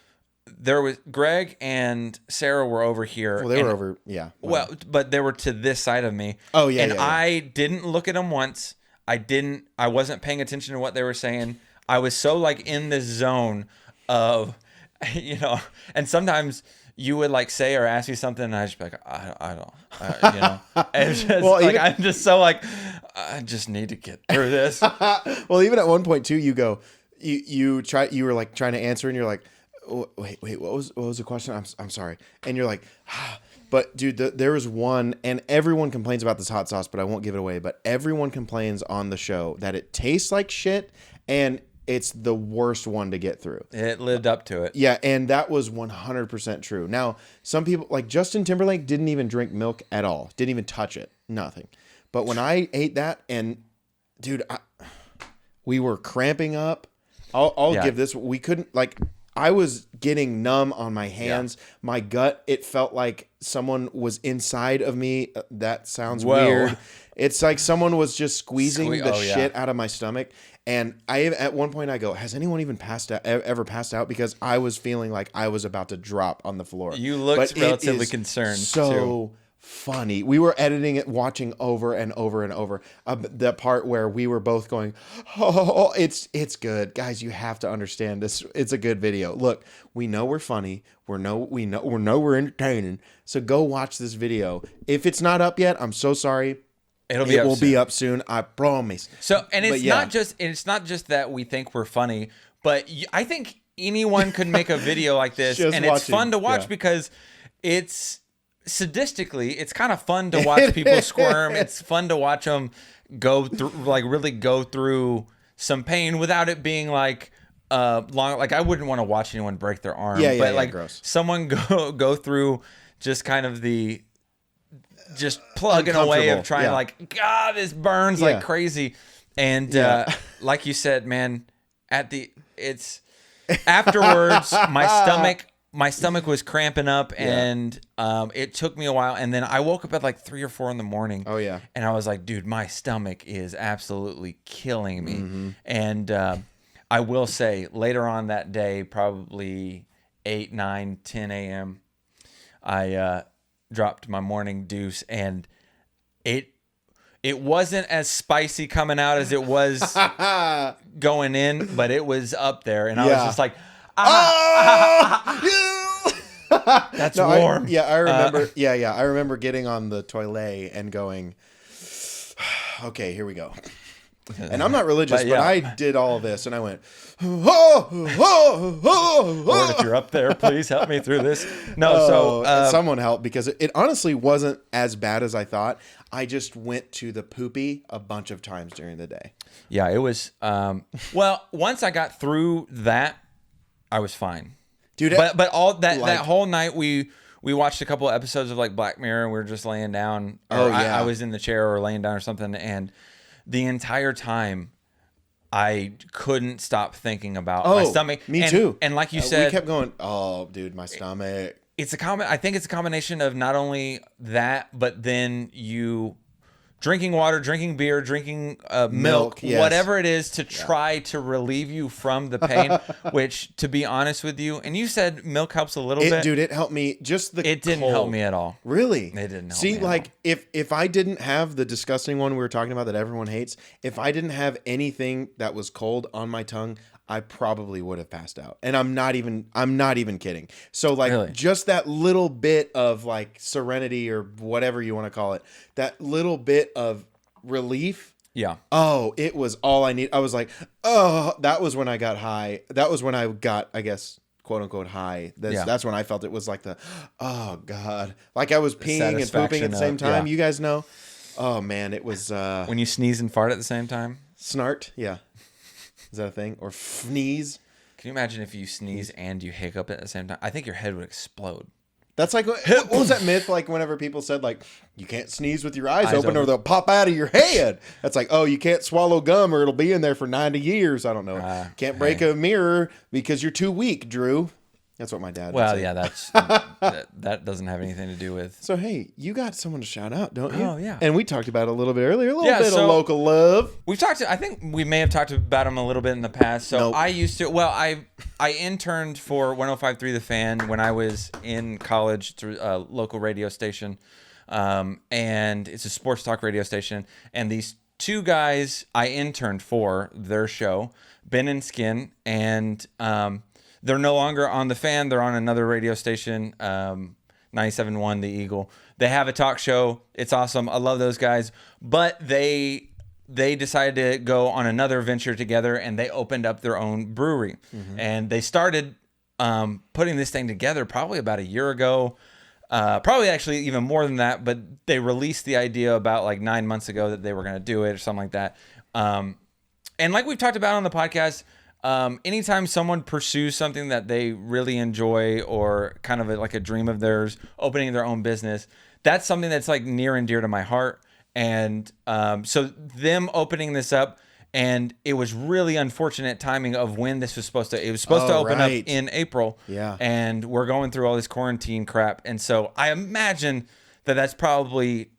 there was Greg and Sarah were over here. Well, they were over, yeah. Well, but they were to this side of me. Oh, yeah. And I didn't look at them once. I wasn't paying attention to what they were saying. I was so like in this zone of, and sometimes you would like say or ask me something and I'd just be like, I don't, and it's just well, like, I'm just so like, I just need to get through this. Well, even at one point too, you were like trying to answer and you're like, wait, what was the question? I'm sorry. And you're like, but dude, there was one, and everyone complains about this hot sauce, but I won't give it away. But everyone complains on the show that it tastes like shit, and it's the worst one to get through. It lived up to it. Yeah, and that was 100% true. Now, some people, like Justin Timberlake, didn't even drink milk at all. Didn't even touch it. Nothing. But when I ate that, and dude, we were cramping up. I'll give this. We couldn't, like, I was getting numb on my hands. Yeah. My gut, it felt like someone was inside of me. That sounds weird. It's like someone was just squeezing the shit out of my stomach. And at one point I go, has anyone even ever passed out? Because I was feeling like I was about to drop on the floor. You looked relatively concerned. So funny. We were editing it, watching over and over and over. The part where we were both going, oh, it's good. Guys, you have to understand this. It's a good video. Look, we know we're funny. We know we're entertaining. So go watch this video. If it's not up yet, I'm so sorry. It will be up soon. I promise. So, and it's not just that we think we're funny, but I think anyone could make a video like this, and it's fun to watch because it's sadistically, it's kind of fun to watch people squirm. It's fun to watch them really go through some pain without it being like long. Like I wouldn't want to watch anyone break their arm, but like gross. Someone go through just kind of the just plugging away of trying to like, God, this burns like crazy. And like you said, man, afterwards, my stomach was cramping up, and it took me a while. And then I woke up at like 3 or 4 in the morning. Oh yeah. And I was like, dude, my stomach is absolutely killing me. Mm-hmm. And I will say later on that day, probably 8, 9, 10 a.m., I dropped my morning deuce, and it wasn't as spicy coming out as it was going in, but it was up there, and I was just like, that's warm. I remember. I remember getting on the toilet and going, okay, here we go. And I'm not religious, but I did all this, and I went, Lord, if you're up there, please help me through this. No, someone help, because it honestly wasn't as bad as I thought. I just went to the poopy a bunch of times during the day. Yeah, it was. Well, once I got through that, I was fine, dude. But all that whole night we watched a couple of episodes of like Black Mirror, and we were just laying down. I was in the chair or laying down or something, and the entire time I couldn't stop thinking about my stomach. Me too. And like you said, we kept going, oh, dude, my stomach. I think it's a combination of not only that, but then you drinking water, drinking beer, drinking milk, yes. whatever it is to try to relieve you from the pain, which, to be honest with you, and you said milk helps a little bit. Dude, it helped me. It didn't help me at all. Really? It didn't help me See, at like, all. if I didn't have the disgusting one we were talking about that everyone hates, if I didn't have anything that was cold on my tongue, I probably would have passed out. And I'm not even kidding. So like really? Just that little bit of like serenity or whatever you want to call it, that little bit of relief. Yeah. Oh, it was all I need. I was like, oh, that was when I got high. That was when I got, I guess, quote unquote high. That's when I felt it was like oh God. Like I was peeing and pooping at the same time. Yeah. You guys know? Oh man, it was when you sneeze and fart at the same time? Snart, yeah. Is that a thing? Or sneeze? Can you imagine if you sneeze and you hiccup at the same time? I think your head would explode. That's like, what was that myth? Like whenever people said like, you can't sneeze with your eyes open or they'll pop out of your head. That's like, oh, you can't swallow gum or it'll be in there for 90 years. I don't know. Can't break a mirror because you're too weak, Drew. That's what my dad would say. Yeah, that doesn't have anything to do with. So, hey, you got someone to shout out, don't you? Oh, yeah. And we talked about it a little bit earlier, a little bit of local love. I think we may have talked about him a little bit in the past. So I used to, I interned for 105.3 The Fan when I was in college through a local radio station. And it's a sports talk radio station. And these two guys I interned for their show, Ben and Skin, and they're no longer on The Fan. They're on another radio station, 97.1 The Eagle. They have a talk show. It's awesome. I love those guys. But they decided to go on another venture together, and they opened up their own brewery. Mm-hmm. And they started putting this thing together probably about a year ago. Probably actually even more than that. But they released the idea about like 9 months ago that they were going to do it or something like that. And like we've talked about on the podcast, anytime someone pursues something that they really enjoy or kind of like a dream of theirs, opening their own business, that's something that's like near and dear to my heart. And so them opening this up, and it was really unfortunate timing of when this was supposed to open up in April. Yeah. And we're going through all this quarantine crap. And so I imagine that that's probably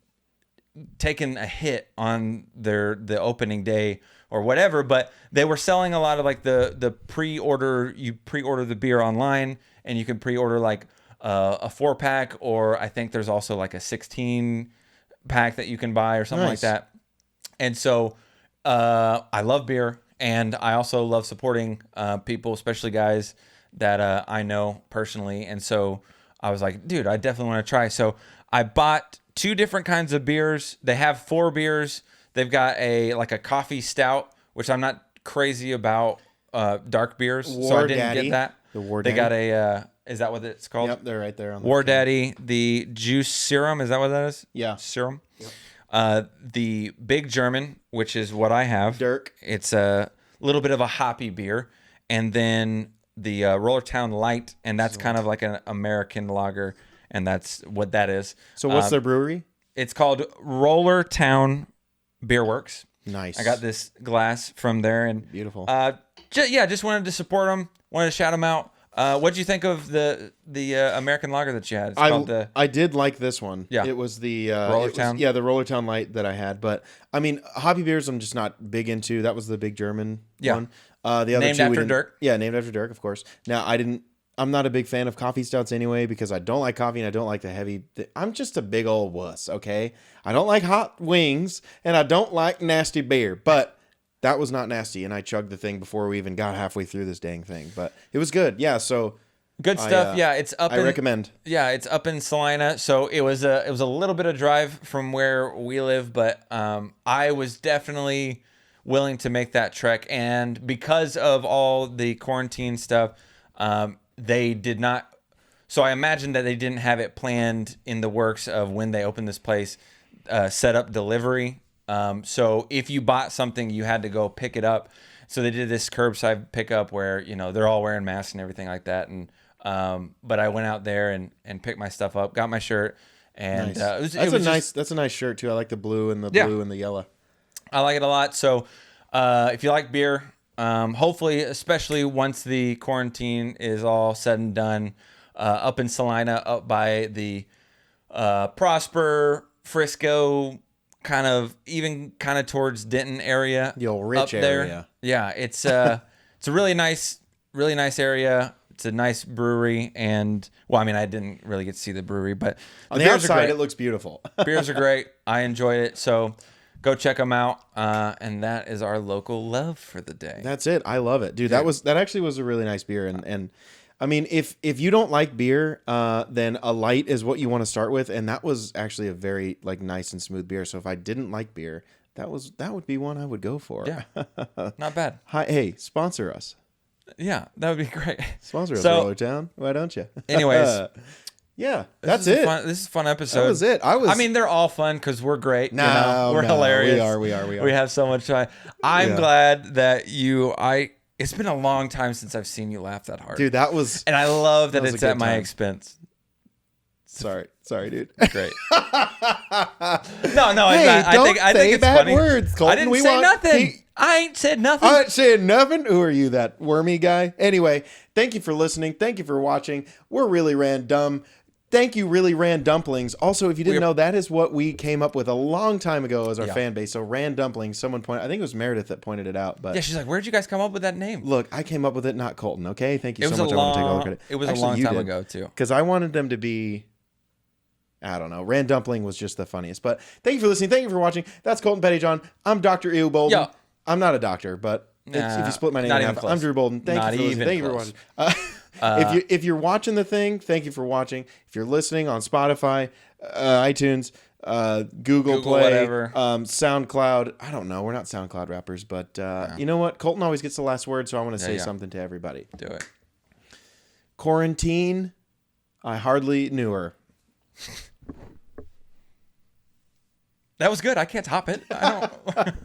taken a hit on the opening day or whatever, but they were selling a lot of like the pre-order. You pre-order the beer online, and you can pre-order like a 4-pack, or I think there's also like a 16-pack that you can buy or something like that. And so I love beer, and I also love supporting people, especially guys that I know personally. And so I was like, dude, I definitely want to try. So I bought 2 different kinds of beers. They have 4 beers. They've got a coffee stout, which I'm not crazy about dark beers, so I didn't get that. The War They Daddy. got a is that what it's called? Yep, they're right there on the War can. Daddy, the juice serum, is that what that is? Yeah. Serum. Yep. The Big German, which is what I have. Dirk. It's a little bit of a hoppy beer, and then the Rollertown Light, and that's kind of like an American lager, and that's what that is. So what's their brewery? It's called Rollertown Beer Works. Nice. I got this glass from there, and Beautiful. just wanted to support them. Wanted to shout them out. What'd you think of the American lager that you had? It's called the I did like this one. Yeah. It was the Rollertown? the Rollertown Light that I had. But I mean, hoppy beers I'm just not big into. That was the Big German one. The other Named 2 we after didn't- Dirk? Yeah, named after Dirk, of course. Now I'm not a big fan of coffee stouts anyway, because I don't like coffee and I don't like the heavy. I'm just a big old wuss. Okay, I don't like hot wings and I don't like nasty beer, but. That was not nasty, and I chugged the thing before we even got halfway through this dang thing. But it was good. Yeah, so good stuff. It's up. I recommend. Yeah, it's up in Salina, so it was a little bit of drive from where we live, but I was definitely willing to make that trek, and because of all the quarantine stuff, they did not. So I imagine that they didn't have it planned in the works of when they opened this place, set up delivery. So if you bought something, you had to go pick it up. So they did this curbside pickup where, they're all wearing masks and everything like that. And, but I went out there and picked my stuff up, got my shirt, and, Nice. That's a nice shirt too. I like the blue and the blue and the yellow. I like it a lot. So, if you like beer, hopefully, especially once the quarantine is all said and done, up in Salina, up by the, Prosper, Frisco, kind of towards Denton area, The old rich up there. area. Yeah, it's a really nice area. It's a nice brewery, and well, I mean, I didn't really get to see the brewery, but On the beers are outside, great. it looks beautiful. Beers are great. I enjoyed it, so go check them out. And that is our local love for the day. That's it. I love it, dude. That actually was a really nice beer, and I mean, if you don't like beer, then a light is what you want to start with, and that was actually a very nice and smooth beer. So if I didn't like beer, that would be one I would go for. Yeah, not bad. Hey, sponsor us. Yeah, that would be great. Sponsor us, So- Rollertown. Why don't you? Anyways, yeah, that's this is it. this is a fun episode. That was it. I mean, they're all fun because we're great. No, we're no, hilarious. we are. We have so much fun. I'm Yeah. glad that it's been a long time since I've seen you laugh that hard. dude, that was. And I love that was a it's at good my time. expense. Sorry, dude. Great. No, it's not. I think it's bad funny. words, Colton. I didn't We say want- nothing. I ain't said nothing. I ain't saying nothing. Who are you, that wormy guy? Anyway, thank you for listening. Thank you for watching. We're really random. Thank you, really Randumplings. Also, if you didn't know, that is what we came up with a long time ago as our fan base. So Randumplings, someone pointed. I think it was Meredith that pointed it out. But Yeah, she's like, "Where'd you guys come up with that name?" look, I came up with it, not Colton. Okay, thank you It was so much. a I want to take all the long. credit. It was Actually, a long you time did. ago too. Because I wanted them to be, I don't know. Randumpling was just the funniest. But thank you for listening. Thank you for watching. That's Colton Pettyjohn. I'm Dr. Ew Bolden. Yeah. I'm not a doctor, but if you split my name not in even half, close. I'm Drew Bolden. Thank Not you for listening. even Thank you for close. watching. If you're watching the thing, thank you for watching. If you're listening on Spotify, iTunes, Google Play, whatever. SoundCloud. I don't know. We're not SoundCloud rappers, but you know what? Colton always gets the last word, so I want to say something to everybody. Do it. Quarantine, I hardly knew her. That was good. I can't top it. I don't.